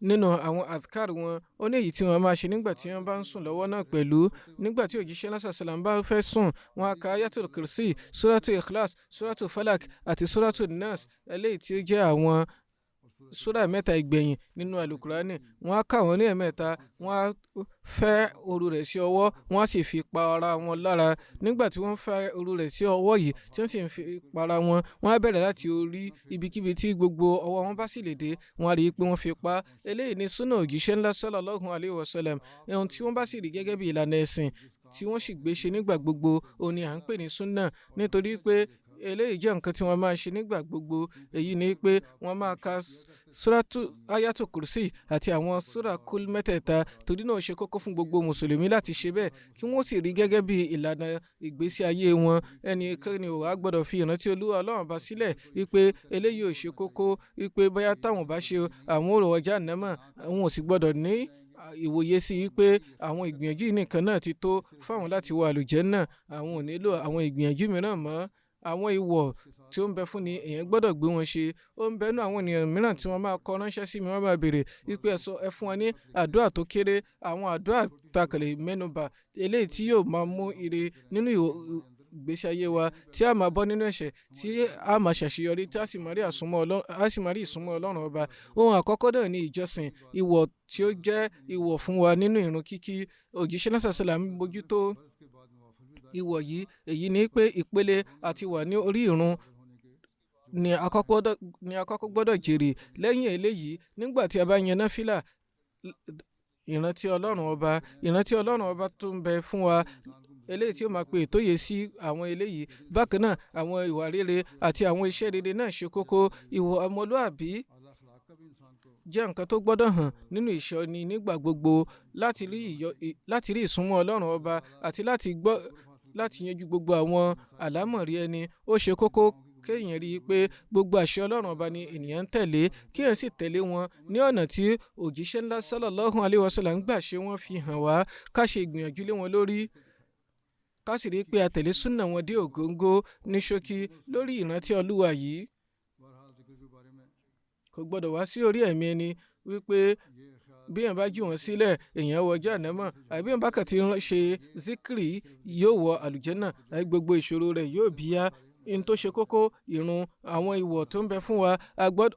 nínú àwọn adhkar wọn, ó ní èyí tí wọ́n máa ṣe nígbà tí wọ́n bá ń sùn lọ́wọ́ náà pẹ̀lú. nígbà tí òjíṣẹ́ náà sàlám bá fẹ́ sùn, wọ́n á ka ayatul kursi, suratul ikhlas, suratul falak àti suratul nas, eléyìí tí ó jẹ́ àwọn súrà mẹ́ta ìgbẹ̀yìn nínú alukurani. wọ́n á kà wọ́n ní ẹ̀mẹ́ta, wọ́n á fẹ́ òru rẹ̀ sí ọwọ́, wọ́n á sì fi pa ara wọn lára. nígbà tí wọ́n fẹ́ òru rẹ̀ sí ọwọ́ yìí tí wọ́n sì ń fi para wọn, wọ́n á bẹ̀rẹ̀ láti orí ibikíbi tí gbogbo ọwọ́ wọn bá sì lè dé, wọ́n á rí i pé wọ́n fi pa. eléyìí ni súnà òjíṣẹ́ ńlá sallallahu alaihi wasallam. ohun tí wọ́n bá sì rí gẹ́gẹ́ bí ìlànà ẹ̀sìn tí wọ́n sì gbé ṣe nígbà gbogbo òun ni à ń pè ní súnà, nítorí pé eléyìí jẹ́ nǹkan tí wọ́n máa ń ṣe nígbà gbogbo. Èyí ni pé wọ́n máa ka suratu ayatul kursi àti àwọn sura kul mẹ́tẹ̀ẹ̀ta. Torí náà ó ṣe kókó fún gbogbo mùsùlùmí láti ṣe bẹ́ẹ̀ kí wọ́n sì rí gẹ́gẹ́ bí ìlànà ìgbésí ayé wọn. Ẹnikẹ́ni ò wá gbọ́dọ̀ fi ìrántí Olúwa Ọlọ́run bá sílẹ̀ wípé eléyìí ò ṣe kókó, wípé bóyá táwọn bá ṣe àwọn ò wọ Jahannama, àwọn ò sì gbọ́dọ̀ ní ìwòye sí wípé àwọn ìgbìyànjú yìí nìkan náà ti tó fáwọn láti wọ àlùjánnà. Àwọn ò nílò àwọn ìgbìyànjú mìíràn mọ́. Àwọn ìwọ̀ tí ó ń bẹ fún ni èèyàn gbọ́dọ̀ gbé wọn ṣe. Ó ń bẹnu àwọn ènìyàn mìíràn tí wọ́n máa kọ ránṣẹ́ sí mi, wọ́n máa béèrè wípé ẹ fún wọn ní àdúrà tó kéré, àwọn àdúrà takàlẹ̀ mẹ́nubà eléyìí tí yóò máa mú ire nínú ìgbésí ayé wa, tí a máa bọ́ nínú ẹ̀ṣẹ̀, tí a máa ṣàṣeyọrí, tí a sì máa rí ìsúnmọ́ Ọlọ́run ọba. Ohun àkọ́kọ́ náà ni ìjọsìn, ìwọ̀ tí ó jẹ́ ìwọ̀ fún wa nínú ìrun kíkí. Òjíṣẹ́ náà sàṣàlà ń bójútó ìwọ̀ yìí. Èyí ni pé ìpele àti wà ní orí ìrun ni àkọ́kọ́ gbọ́dọ̀ jèrè. Lẹ́yìn eléyìí, nígbà tí a bá yan náfìlà, ìrántí Ọlọ́run ọba tó ń bẹ fún wa, eléyìí tí ó máa pe ìtóye sí àwọn eléyìí. Bákan náà àwọn ìwà rere àti àwọn iṣẹ́ rere náà ṣe kókó. Ìwà ọmọlúàbí jẹ́ nǹkan tó gbọ́dọ̀ hàn nínú ìṣọ́ni nígbà gbogbo láti rí ìsúnmọ́ Ọlọ́run ọba àti láti yanjú gbogbo àwọn àlámọ̀rí ẹni. Ó ṣe kókó kéèyàn rí i pé gbogbo àṣẹ Ọlọ́run ọba ni ènìyàn ń tẹ̀lé, kéèyàn sì tẹ̀lé wọn ní ọ̀nà tí òjíṣẹ́ ńlá sallallahu alaihi wasallam ń gbà ṣe wọ́n fi hàn wá. Ká ṣe ìgbìyànjú lé wọn lórí, ká sì rí i pé a tẹ̀lé súnà wọn dé ògóńgó. Ní ṣókí, lórí ìrántí Olúwa yìí kò gbọ́dọ̀ wá sí orí ẹ̀mí ẹni wípé bí èèyàn bá jù wọ́n sílẹ̀ èèyàn wọ Jahannama, àbí èèyàn bá kàn ti ṣe zikiri yóò wọ àlùjánnà, àbí gbogbo ìṣòro rẹ̀ yóò bíyá. In tó ṣe kókó ìrun, àwọn ìwọ̀ tó ń bẹ fún wa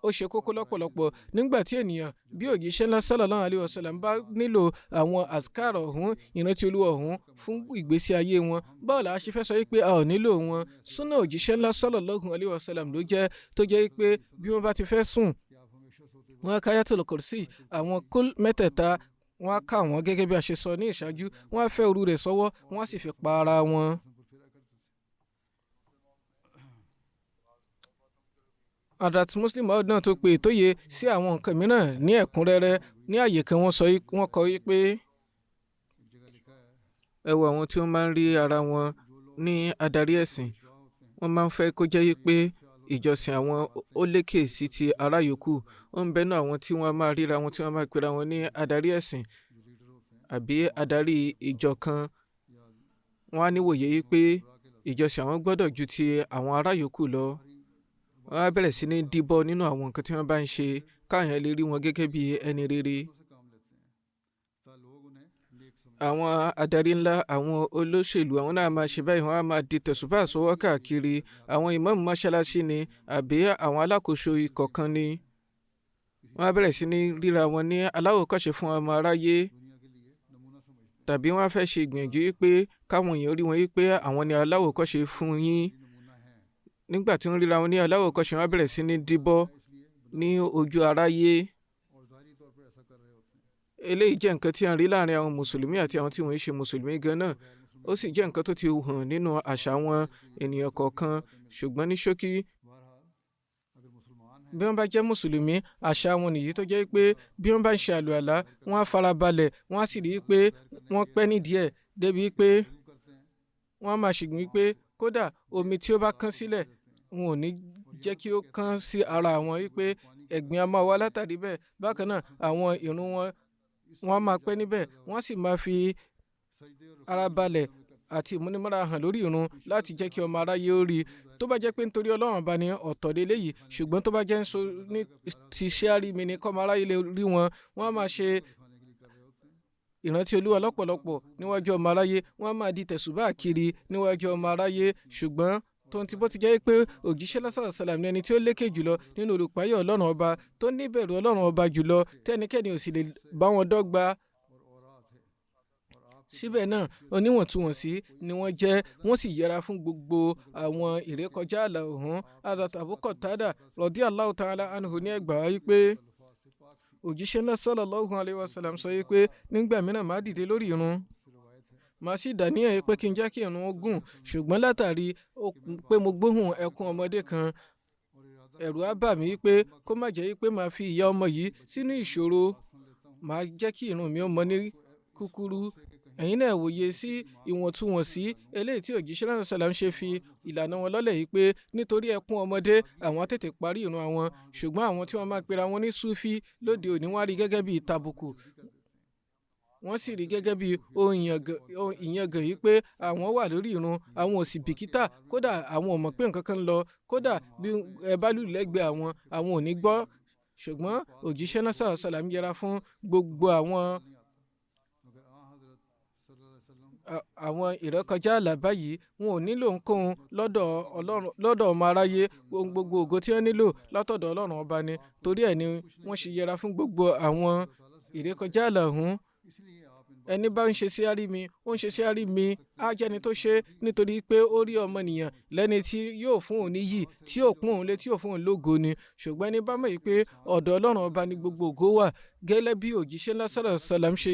ó ṣe kókó lọ́pọ̀lọpọ̀. Nígbà tí ènìyàn bí òjíṣẹ́ ńlá sallallahu alaihi wasallam bá nílò àwọn azkar ọ̀hún, ìrántí Olúwa ọ̀hún fún ìgbésí ayé wọn, báwo la ṣe fẹ́ sọ wípé a ò nílò wọn? Súnà òjíṣẹ́ ńlá sallallahu alaihi wasallam ló jẹ́ tó jẹ́ wípé bí wọ́n bá ti fẹ́ sùn, wọ́n á ka ayatul kursi, àwọn kul mẹ́tẹ̀ẹ̀ta wọ́n á kà wọ́n gẹ́gẹ́ bí a ṣe sọ ní ìṣáájú, wọ́n á fẹ́ òru rẹ̀ sọ́wọ́, wọ́n á sì fi pa ara wọn. Hadrat Muslim Maud náà tó pe ìtóye sí àwọn nǹkan mìíràn ní ẹ̀kúnrẹ́rẹ́. Ní àyè kan wọ́n kọ wípé ẹ wo àwọn tí wọ́n máa ń rí ara wọn ní adarí ẹ̀sìn, wọ́n máa ń fẹ́ kó jẹ́ wípé ìjọsìn àwọn ó lékè sí ti ará yòókù. Ó ń bẹnu àwọn tí wọ́n máa ríra wọn tí wọ́n máa pera wọn ní adarí ẹ̀sìn àbí adarí ìjọ kan. Wọ́n á níwòye wípé ìjọsìn àwọn gbọ́dọ̀ ju ti àwọn ará yòókù lọ. Wọ́n á bẹ̀rẹ̀ sí ní díbọ́ nínú àwọn nǹkan tí wọ́n bá ń ṣe káyàn lè rí wọn gẹ́gẹ́ bí ẹni rere. Àwọn adarí ńlá, àwọn olóṣèlú, àwọn náà máa ṣe báyìí. Wọ́n á máa di tẹ̀sùbá sọ́wọ́ káàkiri. Àwọn ìmáàmù mọ́ṣáláṣí ni àbí àwọn alákòóso ikọ̀ kan ni. Wọ́n á bẹ̀rẹ̀ sí ní ríra wọn ní aláwòkọ́ṣe fún ọmọ aráyé, tàbí wọ́n á fẹ́ ṣe ìgbìyànjú wípé káwọn èèyàn rí wọn wípé àwọn ni aláwòkọ́ṣe fún yín. Nígbà tí wọ́n ríra wọn ní aláwòkọ́ṣe, wọ́n á bẹ̀rẹ̀ sí ní díbọ́ ní ojú aráyé. Eléyìí jẹ́ nǹkan tí a ń rí láàrin àwọn mùsùlùmí àti àwọn tí wọ́n ń ṣe mùsùlùmí gan náà. Ó sì jẹ́ nǹkan tó ti hàn nínú àṣà àwọn ènìyàn kọ̀ọ̀kan. Ṣùgbọ́n ní ṣókí, bí wọ́n bá jẹ́ mùsùlùmí, àṣà wọn nìyí tó jẹ́ pé bí wọ́n bá ń ṣe àlùwàlá, wọ́n á farabalẹ̀, wọ́n á sì rí i pé wọ́n pẹ́ nídìí ẹ̀ débi pé wọ́n á máa ṣègbìn pé kódà omi tí ó bá kán sílẹ̀, wọn ò ní jẹ́ kí ó kán sí ara wọn, wípé ẹ̀gbin á máa wá látàrí bẹ́ẹ̀. Bákan náà àwọn ìrun wọn á máa pẹ́ níbẹ̀, wọ́n sì máa fi ara balẹ̀ àti ìmúnimọ́ra hàn lórí ìrun láti jẹ́ kí ọmọ aráyé ó rí i. Tó bá jẹ́ pé nítorí Ọlọ́run bá ní ọ̀tọ̀ léléyìí, ṣùgbọ́n tó bá jẹ́ ní ti ṣé àrími ni kọ́mọ aráyé lè rí wọn, wọ́n á máa ṣe ìrántí Olúwa lọ́pọ̀lọpọ̀ níwájú ọmọ aráyé, wọ́n á máa di tẹ̀sùbá kiri níwájú ọmọ aráyé. Ṣùgbọ́n tó ń ti bó ti jẹ́ pé òjíṣẹ́ lásán sàlám ní ẹni tí ó lékè jùlọ nínú olùpáyọ̀ Ọlọ́run ọba, tó níbẹ̀rù Ọlọ́run ọba jùlọ, tẹ́nikẹ́ni ò sì lè bá wọn dọ́gba. Síbẹ̀ náà oníwọ̀ntúnwọ̀nsí ni wọ́n jẹ́, wọ́n sì yẹra fún gbogbo àwọn ìrékọjá ààlà ọ̀hún. Hadrat Abu Qatada radiyallahu ta'ala anhu ní ẹgbàá wípé òjíṣẹ́ náà sallallahu alaihi wasallam sọ wípé nígbà mìíràn máa dìde lórí ìrun, màá sì dàníyàn pé kí n jẹ́ kí ìrun ó gùn, ṣùgbọ́n látàrí pé mo gbóhùn ẹkún ọmọdé kan, ẹ̀rù á bà mí pé kó má jẹ́ pé màá fi ìyá ọmọ yìí sínú ìṣòro, màá jẹ́ kí ìrun mi ó mọ ní kúkúrú. Ẹ̀yin náà wòye sí ìwọ̀ntúnwọ̀nsí eléyìí tí òjíṣẹ́ náà sàlám ṣe fi ìlànà wọn lọ́lẹ̀ yìí pé nítorí ẹkún ọmọdé àwọn á tètè parí ìrun àwọn, ṣùgbọ́n àwọn tí wọ́n máa pera wọn ní Súfí lóde òní wọ́n á rí gẹ́gẹ́ bí ìtàbùkù, wọ́n sì rí gẹ́gẹ́ bí ohun ìyangàn yìí pé àwọn wà lórí ìrun, àwọn ò sì bìkítà, kódà àwọn ò mọ̀ pé nǹkan kan ń lọ, kódà bí ẹ bá lù lẹ́gbẹ̀ẹ́ àwọn ò ní gbọ́. Ṣùgbọ́n òjíṣẹ́ náà sàlám yẹra fún gbogbo àwọn ìrékọjá ààlà báyìí. Wọn ò nílò ohunkóhun lọ́dọ̀ ọmọ aráyé, gbogbo ògo tí wọ́n nílò látọ̀dọ̀ Ọlọ́run ọba ni. Torí ẹ̀ ni wọ́n ṣe yẹra fún gbogbo àwọn ìrékọjá ààlà ọ̀hún. Ẹni bá ń ṣe sí àrí mi, ó ń ṣe sí àrí mi, á jẹ́ni tó ṣe nítorí pé ó rí ọmọnìyàn lẹ́ni tí yóò fún òun níyì, tí yóò pọ́n òun lé, tí yóò fún òun lógo ni. Ṣùgbọ́n ẹni bá mọ̀ yìí pé ọ̀dọ̀ Ọlọ́run ọba ni gbogbo ògo wà, gẹ́lẹ́ bí òjíṣẹ́ ńlá sàlám ṣe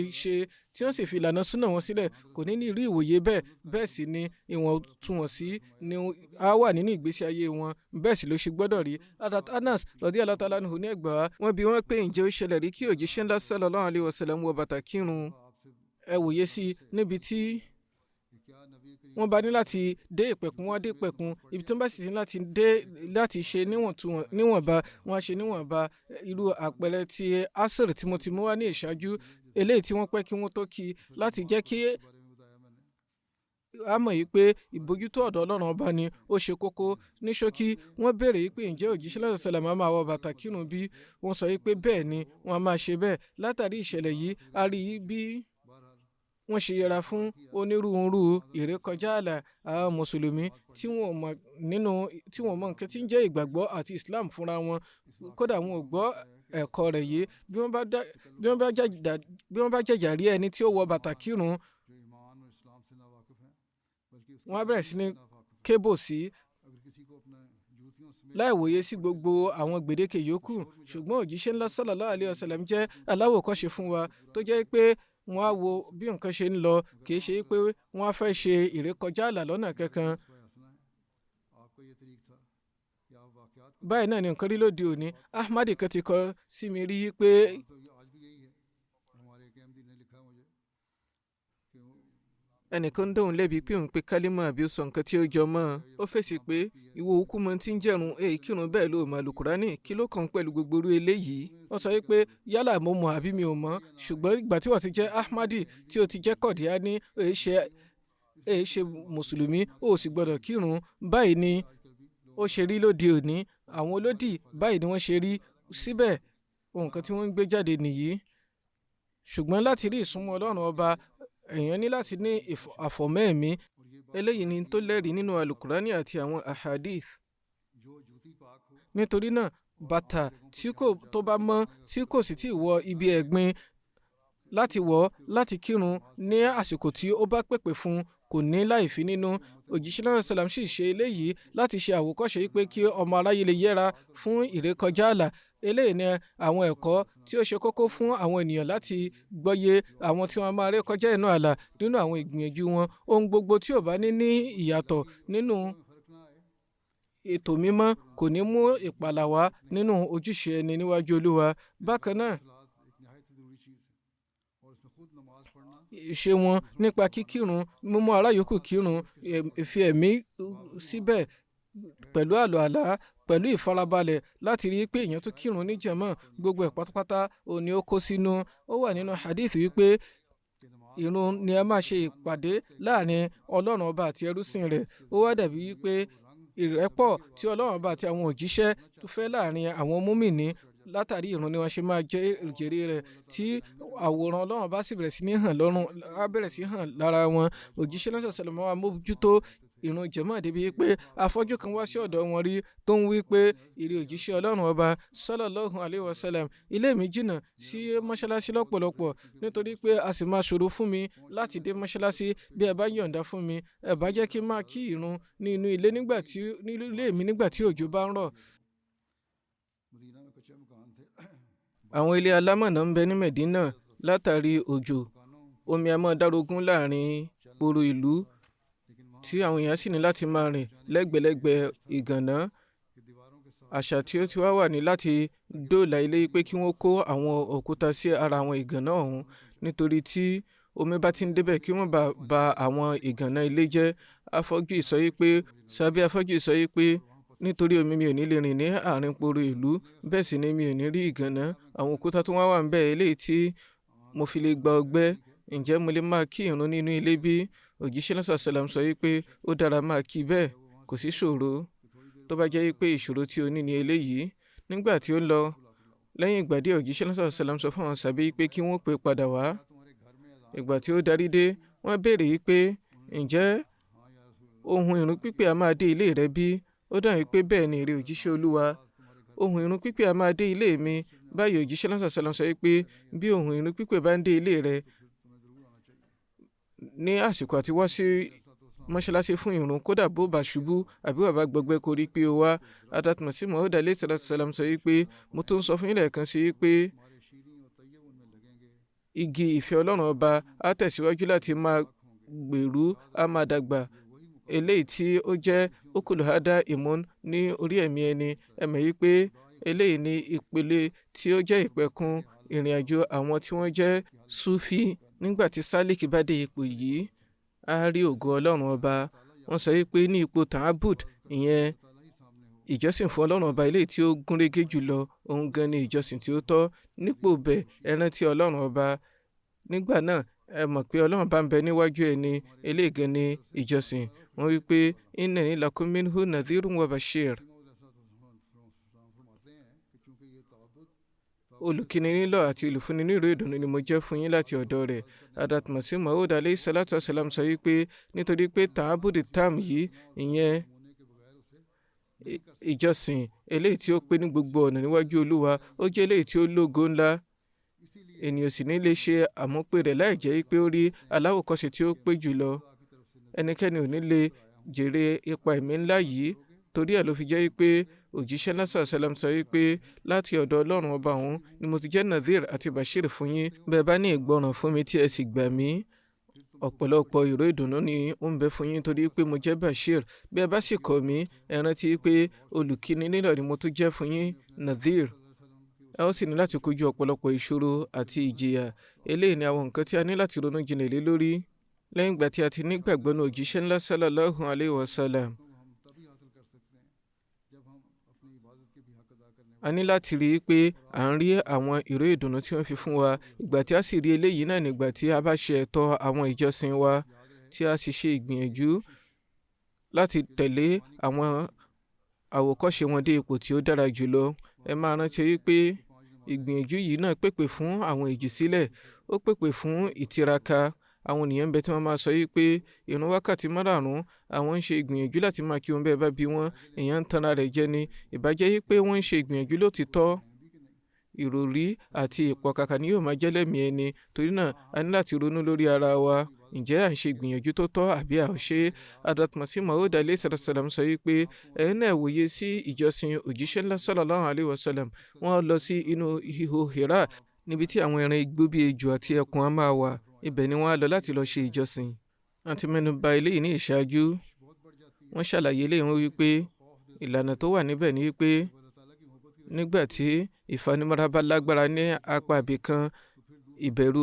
tí wọ́n sì fi ìlànà súnà wọn sílẹ̀, kò ní irú ìwòye bẹ́ẹ̀. Bẹ́ẹ̀ sì ni ìwọ̀ntúnwọ̀nsí ni á wà nínú ìgbésí ayé wọn. Bẹ́ẹ̀ sì ló ṣe gbọ́dọ̀ rí. Hazrat Anas radiyallahu ta'ala anhu ní ẹgbàá, wọ́n bi wọ́n pé ǹjẹ́ ó ṣẹlẹ̀ rí kí òjíṣẹ́ ńlá sallallahu alaihi wasallam wọ bàtà kírun? Ẹ wòye sí níbi tí wọ́n bá ní láti dé ìpẹ̀kun, wọ́n á dé ìpẹ̀kun. Ibi tí wọ́n bá sì ní láti ṣe níwọ̀nba, wọ́n á ṣe níwọ̀nba. Irú àpẹẹrẹ ti asr tí mo ti mú wá ní ìṣáájú, eléyìí tí wọ́n pẹ́ kí wọ́n tó kí, láti jẹ́ kí a mọ̀ yìí pé ìbójútó ọ̀dọ̀ Ọlọ́run ọba ni ó ṣe kókó. Ní ṣókí, wọ́n béèrè yìí pé ǹjẹ́ òjíṣẹ́ náà sàlám máa wọ bàtà kírun bí? Wọ́n sọ yìí pé bẹ́ẹ̀ ni wọ́n á máa ṣe bẹ́ẹ̀. Látàrí ìṣẹ̀lẹ̀ yìí, a rí bí wọ́n ṣe yẹra fún onírúurú ìrékọjá ààlà àwọn mùsùlùmí tí wọ́n mọ̀ nǹkan tí ń jẹ́ ìgbàgbọ́ àti Islam fúnra wọn, kódà wọn ò gbọ́ ẹ̀kọ́ rẹ̀ yìí. Bí wọ́n bá jàjà rí ẹni tí ó wọ bàtà kírun, wọ́n á bẹ̀rẹ̀ sí ní kébò sí, láì wòye sí gbogbo àwọn gbèdéke yòókù. Ṣùgbọ́n òjíṣẹ́ ńlá sallallahu alaihi wasallam jẹ́ aláwòkọ́ṣe fún wa, tó jẹ́ pé wọ́n á wo bí nǹkan ṣe ń lọ, kì í ṣe pé wọ́n á fẹ́ ṣe ìrékọjá ààlà lọ́nà kankan. Báyìí náà ni nǹkan rí lóde òní. Ahmadi kan ti kọ sí mi rí pé ẹnìkan ń dóhùn lẹ́bi pé òun pe kálímà àbí ó sọ nǹkan tí ó jọ mọ́ ọ. Ó fèsì pé ìwọ òkú mọ tí ń jẹ̀rùn kírun bẹ́ẹ̀ ló mọ àlùkùránì, kí ló kàn pẹ̀lú gbogbo orú eléyìí? Wọ́n sọ pé yálà mo mọ̀ àbí mi ò mọ̀, ṣùgbọ́n ìgbà tí wọ́n ti jẹ́ Ahmadi, tí ó ti jẹ́ Kọ̀díání, èé ṣe mùsùlùmí, ó sì gbọ́dọ̀ kírun. Báyìí ni ó ṣe rí lóde òní. Àwọn olódì báyìí ni wọ́n ṣe rí. Síbẹ̀ ohun kan tí wọ́n ń gbé jáde nìyí. Ṣùgbọ́n láti rí ìsúnmọ́ Ọlọ́run ọba, èèyàn ní láti ní àfọ̀mẹ́ẹ̀mí. Eléyìí ni tó lẹ́rìí nínú alukurani àti àwọn ahadith. Nítorí náà, bàtà tó bá mọ́, tí kò sì tí ì wọ ibi ẹ̀gbin, láti wọ̀ láti kírun ní àsìkò tí ó bá pèpè fún, kò ní láìfí nínú. Òjíṣẹ́ náà sàlám sì ṣe eléyìí láti ṣe àwòkọ́ṣe pé kí ọmọ aráyé lè yẹra fún ìrékọjá ààlà. Eléyìí ni àwọn ẹ̀kọ́ tí ó ṣe kókó fún àwọn ènìyàn láti gbọ́yé àwọn tí wọ́n máa rékọjá inú ààlà nínú àwọn ìgbìyànjú wọn. Ohun gbogbo tí ò bá ní ìyàtọ̀ nínú ètò mímọ́ kò ní mú ìpàlà wá nínú ojúṣe ẹni níwájú Olúwa. Bákan náà, ṣe wọn nípa kíkírun, mímú ará yòókù kírun, fi ẹ̀mí síbẹ̀ pẹ̀lú àlùàlá, pẹ̀lú ìfarabalẹ̀ láti rí i pé èèyàn tó kírun ní jàmá, gbogbo ẹ̀ pátápátá òun ni ó kó sínú. Ó wà nínú hadith wípé ìrun ni a máa ṣe ìpàdé láàrin Ọlọ́run ọba àti ẹrúsìn rẹ̀. Ó wá dàbí wípé ìrẹ́pọ̀ tí Ọlọ́run ọba àti àwọn òjíṣẹ́ tó fẹ́ láàrin àwọn múmìnì látàrí ìrun ni wọ́n ṣe máa jẹ́ èrè rẹ̀, tí àwòrán Ọlọ́run bá sì bẹ̀rẹ̀ sí ní hàn lára wọn. Òjíṣẹ́ náà sọ̀rọ̀ mọ́ wa mójútó ìrun jàmáà débi pé afọ́jú kan wá sí ọ̀dọ̀ wọn rí tó ń wí pé ìrẹ òjíṣẹ́ Ọlọ́run ọba sallallahu alaihi wasallam, ilé mi jìnnà sí mọ́ṣáláṣí lọ́pọ̀lọpọ̀, nítorí pé a sì máa ṣòro fún mi láti dé mọ́ṣáláṣí. Bí ẹ bá yọ̀ǹda fún mi, ẹ bá jẹ́ kí n máa kí ìrun ní inú ilé nígbà tí òjò bá ń rọ̀. Àwọn ilé alámọ̀nà ń bẹ ní Medina. Látàrí òjò, omi a máa dárógún láàrin ìporo ìlú tí àwọn èèyàn sì ní láti máa rìn lẹ́gbẹ̀lẹ́gbẹ̀ ìgànná. Àṣà tí ó ti wá wà ní láti dóòlà ilé pé kí wọ́n kó àwọn òkúta sí ara àwọn ìgànná ọ̀hún, nítorí tí omi bá ti ń débẹ̀ kí wọ́n bá ba àwọn ìgànná ilé jẹ́. Afọ́jú sọ pé sábẹ́ afọ́jú sọ pé nítorí omi mi ò ní lè rìn ní àárín poro ìlú, bẹ́ẹ̀ sì ni mi ò ní rí ìgànná. Àwọn òkúta tó wà ń bẹ̀ eléyìí tí mo fi lè gba ọgbẹ́. Ǹjẹ́ mo lè máa kí ìrun nínú ilé bí? Òjíṣẹ́ náà sàlám sọ pé ó dára máa kí bẹ́ẹ̀, kò sí ṣòro. Tó bá jẹ́ pé ìṣòro tí o ní ni eléyìí. Nígbà tí ó lọ, lẹ́yìn ìgbà díẹ̀ òjíṣẹ́ náà sàlám sọ fún àwọn sàbẹ́ pé kí wọ́n pè padà wá. Ìgbà tí ó darí dé, wọ́n béèrè pé ǹjẹ́ ohun ìrun pípè a máa dé ilé rẹ bí? Ó dáhùn pé bẹ́ẹ̀ ni ìrẹ òjíṣẹ́ Olúwa. Ohun ìrun pípè a máa dé ilé mi. Báyìí òjíṣẹ́ náà sàlám sọ pé bí ohun ìrun pípè bá ń dé ilé rẹ ní àsìkò àti wá sí mọ́ṣáláṣí fún ìrun, kódà bó bá ṣubú àbí wà bá gbọgbẹ́ kó rí pé ó wá. Hadrat Masih Maud alayhi salatu salam sọ pé mo tún sọ fún yín lẹ́ẹ̀kan sí pé igi ìfẹ́ Ọlọ́run ọba á tẹ̀síwájú láti máa gbèrú, á máa dàgbà. Eléyìí tí ó jẹ́ okulu hada imun ní orí ẹ̀mí ẹni. Ẹ mọ̀ yí pé eléyìí ni ìpele tí ó jẹ́ ìpẹ̀kun ìrìn àjò àwọn tí wọ́n jẹ́ Sufi. Nígbà tí sálíkì bá dé ipò yìí, á rí ògo Ọlọ́run ọba. Wọ́n sọ pé ní ipò ta'abud, ìyẹn ìjọsìn fún Ọlọ́run ọba eléyìí tí ó gúnrégé jùlọ, òun gan ni ìjọsìn tí ó tọ́. Nípò bẹ́ẹ̀ ẹ rántí Ọlọ́run ọba. Nígbà náà ẹ mọ̀ pé Ọlọ́run bá ń bẹ níwájú ẹni, eléyìí gan ni ìjọsìn. Wọ́n wí pé innani lakum minhu nadhirun wa bashir. Olùkíni nílọ̀ àti olùfúnni ní ìró ìdùnnú ni mo jẹ́ fún yín láti ọ̀dọ̀ rẹ̀. Hadrat Masih Maud alayhi salatu wasalam sọ pé nítorí pé ta'abudi tam yìí, ìyẹn ìjọsìn eléyìí tí ó pé ní gbogbo ọ̀nà níwájú Olúwa, ó jẹ́ eléyìí tí ó lógo ńlá. Ènìyàn sì ní lè ṣe àmúpè rẹ̀ láì jẹ́ pé ó rí aláwòkọ́ṣe tí ó pé jùlọ. Ẹnikẹ́ni ò ní lè jèrè ipa ẹ̀mí ńlá yìí. Torí ẹ̀ ló fi jẹ́ pé òjíṣẹ́ náà sàlám sọ pé láti ọ̀dọ̀ Ọlọ́run ọba òun ni mo ti jẹ́ Nadhir àti Bashir fún yín. Bẹ́ẹ̀ bá ní ìgbọràn fún mi tí ẹ sì gbà mí, ọ̀pọ̀lọpọ̀ ìró ìdùnnú ni ó ń bẹ fún yín torí pé mo jẹ́ Bashir. Bí ẹ bá sì kọ̀ mí, ẹ rántí pé olùkíni nílọ̀ ni mo tún jẹ́ fún yín, Nadhir. Ẹ ó sì ní láti kojú ọ̀pọ̀lọpọ̀ ìṣòro àti ìjìyà. Eléyìí ni àwọn nǹkan tí a ní láti ronú jinlẹ̀ lé lórí. Lẹ́yìn ìgbà tí a ti nígbàgbọ́ nínú òjíṣẹ́ ńlá sallallahu alayhi wa sallam, a ní láti rí i pé à ń rí àwọn ìró ìdùnnú tí wọ́n fi fún wa. Ìgbà tí a sì rí eléyìí náà nígbà tí a bá ṣe ẹ̀tọ́ àwọn ìjọsìn wa, tí a sì ṣe ìgbìyànjú láti tẹ̀lé àwọn àwòkọ́ṣe wọn dé ipò tí ó dára jùlọ. Ẹ máa rántí wípé ìgbìyànjú yìí náà pèpè fún àwọn ìjùsílẹ̀, ó pèpè fún ìtiraka. Àwọn ènìyàn ń bẹ tí wọ́n máa sọ pé ìrun wákàtí márààrún àwọn ń ṣe ìgbìyànjú láti máa kí wọn bẹ́ẹ̀ bá bí wọ́n, èèyàn ń tanra rẹ̀ jẹ ni. Ìbájẹ́ pé wọ́n ń ṣe ìgbìyànjú lótìítọ́, ìròrí àti ìpọ̀kàkà ni yóò máa jẹ́ lẹ́mìí ẹni. Torí náà a ní láti ronú lórí ara wa. Ǹjẹ́ à ń ṣe ìgbìyànjú tó tọ́ àbí a ò ṣe? Hadrat Masih Maud alayhi salam sọ pé ẹ̀yin náà wòye sí ìjọsìn òjíṣẹ́ ńlá sallallahu alayhi wa sallam. Wọ́n lọ sí inú ihò Hira níbi tí àwọn ẹran igbó bíi ejò àti ẹkùn á máa wà. Ibẹ̀ ni wọ́n á lọ láti lọ ṣe ìjọsìn. Àti mẹ́nu bà eléyìí ní ìṣáájú. Wọ́n ṣàlàyé eléyìí wọ́n wípé ìlànà tó wà níbẹ̀ ni wípé nígbà tí ìfanimọ́ra bá lágbára ní apá ibì kan, ìbẹ̀rù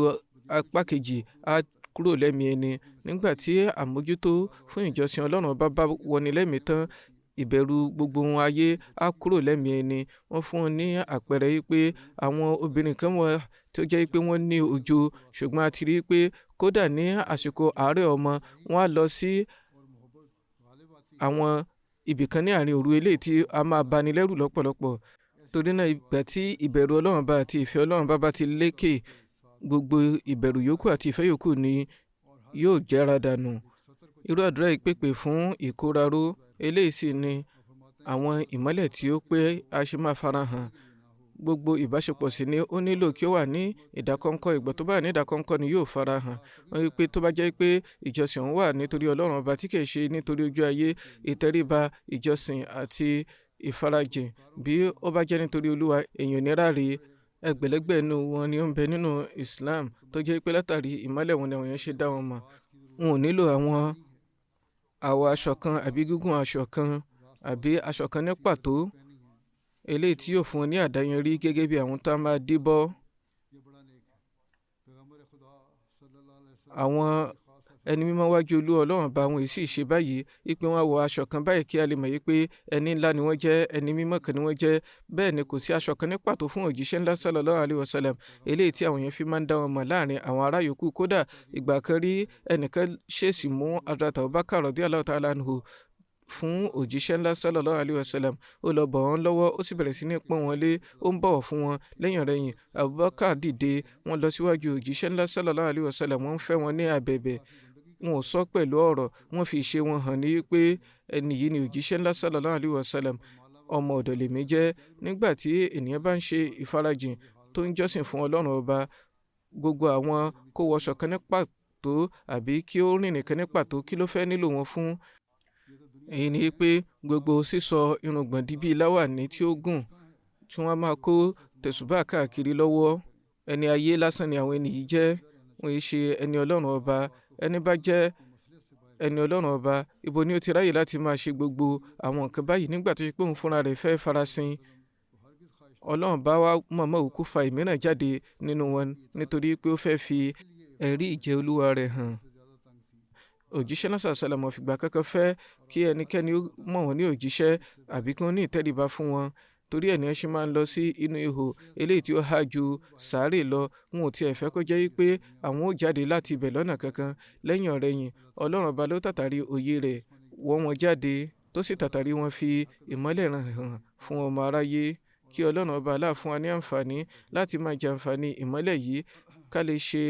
apá kejì á kúrò lẹ́mìí ẹni. Nígbà tí àmójútó fún ìjọsìn Ọlọ́run bá wọni lẹ́mìí tán, ìbẹ̀rù gbogbo ohun ayé á kúrò lẹ́mìí ẹni. Wọ́n fún un ní àpẹẹrẹ wípé àwọn obìnrin kan wà tó jẹ́ pé wọ́n ní ojo, ṣùgbọ́n a ti rí i pé kódà ní àsìkò àárẹ̀ ọmọ, wọ́n á lọ sí àwọn ibìkan ní àárín òru eléyìí tí a máa bani lẹ́rù lọ́pọ̀lọpọ̀. Torí náà ìgbà tí ìbẹ̀rù Ọlọ́run bá àti ìfẹ́ Ọlọ́run bá ti lékè, gbogbo ìbẹ̀rù yòókù àti ìfẹ́ yòókù ni yóò jẹ́ra dànù. Irú àdúrà yìí pèpè fún ìkóraró. Eléyìí sì ni àwọn ìmọ́lẹ̀ tí ó pé a ṣe máa farahàn. Gbogbo ìbáṣepọ̀ sì ni ó nílò kí ó wà ní ìdákọ́ńkọ́. Ìgbà tó bá wà ní ìdákọ́ńkọ́ ni yóò farahàn. Wọ́n wí pé tó bá jẹ́ pé ìjọsìn òun wà nítorí Ọlọ́run ọba tí kìí ṣe nítorí ojú ayé, ìtẹríba ìjọsìn àti ìfarajìn. Bí ó bá jẹ́ nítorí Olúwa, èèyàn ní ráre. Ẹgbẹ̀lẹ́gbẹ̀ inú wọn ni ó ń bẹ nínú Islam tó jẹ́ pé látàrí ìmọ́lẹ̀ wọn ni àwọn èèyàn ṣe dá wọn mọ̀. wọn ò nílò àwọn àwọ̀ aṣọ kan àbí gígùn aṣọ kan àbí aṣọ kan ní pàtó eléyìí tí yóò fún wọn ní àdáyanrí gẹ́gẹ́ bí àwọn tó máa díbọ́. àwọn ẹni mímọ́ wájú olú ọlọ́run bá wọn sì ṣe báyìí wípé wọ́n wọ aṣọ kan báyìí kí a lè mọ̀ wípé ẹni ńlá ni wọ́n jẹ́, ẹni mímọ́ kan ni wọ́n jẹ́. bẹ́ẹ̀ ni kò sí aṣọ kan ní pàtó fún òjíṣẹ́ ńlá sallallahu alaihi wasallam eléyìí tí àwọn èèyàn fi máa ń dá wọn mọ̀ láàrin àwọn ará yòókù. kódà ìgbà kan rí ẹnìkan ṣèèṣì mú Hazrat Abubakar radiyallahu ta'ala anhu fún òjíṣẹ́ ńlá sallallahu alaihi wasallam. ó lọ bọ̀ wọ́n lọ́wọ́, ó sì bẹ̀rẹ̀ sí ní pọ́n wọn lé, ó ń bọ̀wọ̀ fún wọn. lẹ́yìn ọ̀rẹ̀yìn Abubakar dìde, wọ́n lọ síwájú òjíṣẹ́ ńlá sallallahu alaihi wasallam, wọ́n ń fẹ́ wọn ní abẹ̀bẹ̀. wọn ò sọ pẹ̀lú ọ̀rọ̀, wọ́n fi ìṣe wọn hàn ní pé ẹni yìí ni òjíṣẹ́ ńlá sallallahu alaihi wasallam, ọmọ ọ̀dọ̀ lèmi jẹ́. nígbà tí ènìyàn bá ń ṣe ìfarajìn tó ń jọ́sìn fún ọlọ́run ọba, gbogbo àwọn kó wọṣọ kan ní pàtó àbí kí ó rìn nìkan ní pàtó, kí ló fẹ́ nílò wọn fún? èyí ni pé gbogbo sísọ irùngbọ̀n di bíi láwàní tí ó gùn, tí wọ́n máa kó tẹ̀sùbá káàkiri lọ́wọ́. ẹni ayé lásán ni àwọn ẹni yìí jẹ́, wọ́n yìí ṣe ẹni ọlọ́run ọba. ẹni bá jẹ́ ẹni ọlọ́run ọba, ibo ni ó ti ráyè láti máa ṣe gbogbo àwọn nǹkan báyìí nígbà tó ṣe pé òun fúnra rẹ̀ fẹ́ farasin? ọlọ́run bá wá mọ̀ọ́mọ̀ òkú fa ìmíràn jáde nínú wọn nítorí pé ó fẹ́ fi ẹ̀rí ìjẹ́ olúwa rẹ̀ hàn. òjíṣẹ́ náà sàlàmù fìgbà kankan fẹ́ kí ẹnikẹ́ni mọ̀ wọ́n ní òjíṣẹ́ àbí kí wọ́n ní ìtẹríba fún wọn. torí ẹ̀ ní ẹ ṣe máa ń lọ sí inú ihò eléyìí tí ó há ju sàárè lọ. wọn ò tiẹ̀ fẹ́ kó jẹ́ wípé àwọn ò jáde láti ibẹ̀ lọ́nà kankan. lẹ́yìn ọ̀rẹ̀yìn ọlọ́run ọba ló tàtàrí òye rẹ̀ wọ́ wọn jáde, tó sì tàtàrí wọn fi ìmọ́lẹ̀ hàn fún ọmọ aráyé. kí ọlọ́run ọba aláà fún wa ní àǹfààní láti máa jẹ àǹfààní ìmọ́lẹ̀ yìí, ká lè ṣe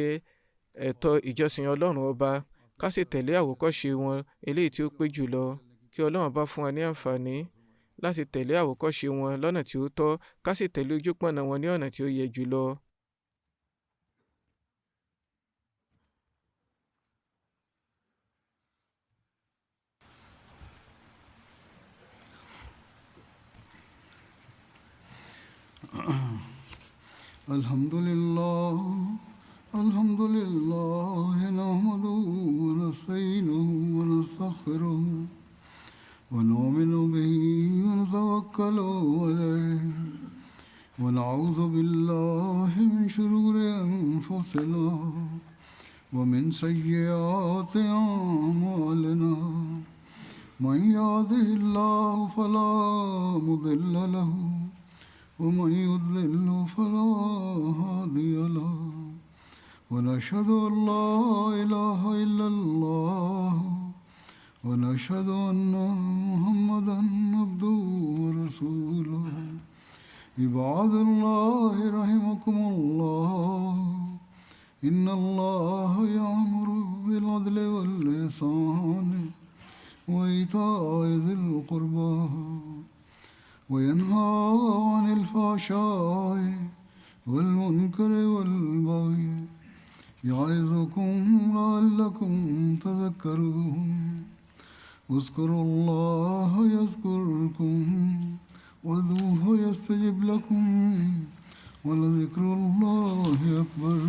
ẹ̀tọ́ ìjọsìn ọlọ́run ọba, ká sì tẹ̀lé àwòkọ́ṣe wọn eléyìí tí ó pé jùlọ. kí ọlọ́run bá fún wa ní àǹfààní láti tẹ̀lé àwòkọ́ṣe wọn lọ́nà tí ó tọ́, ká sì tẹ̀lé ojúpọ̀nà wọn ní ọ̀nà tí ó yẹ jùlọ. Alhamdulillah, alhamdulillah, nahmaduhu wa nasta'inuhu wa nastaghfiruh. ونؤمن به ونتوكل عليه ونعوذ بالله من شرور أنفسنا ومن سيئات أعمالنا من يهده الله فلا مضل له ومن يضلل فلا هادي له ونشهد أن لا إله إلا الله ونشهد أن محمدا عبده ورسوله عباد الله رحمكم الله إن الله يأمر بالعدل والإحسان وإيتاء ذي القربى وينهى عن الفحشاء والمنكر والبغي يعظكم لعلكم تذكرون اذكروا الله يذكركم وادعوه يستجب لكم ولذكر الله أكبر.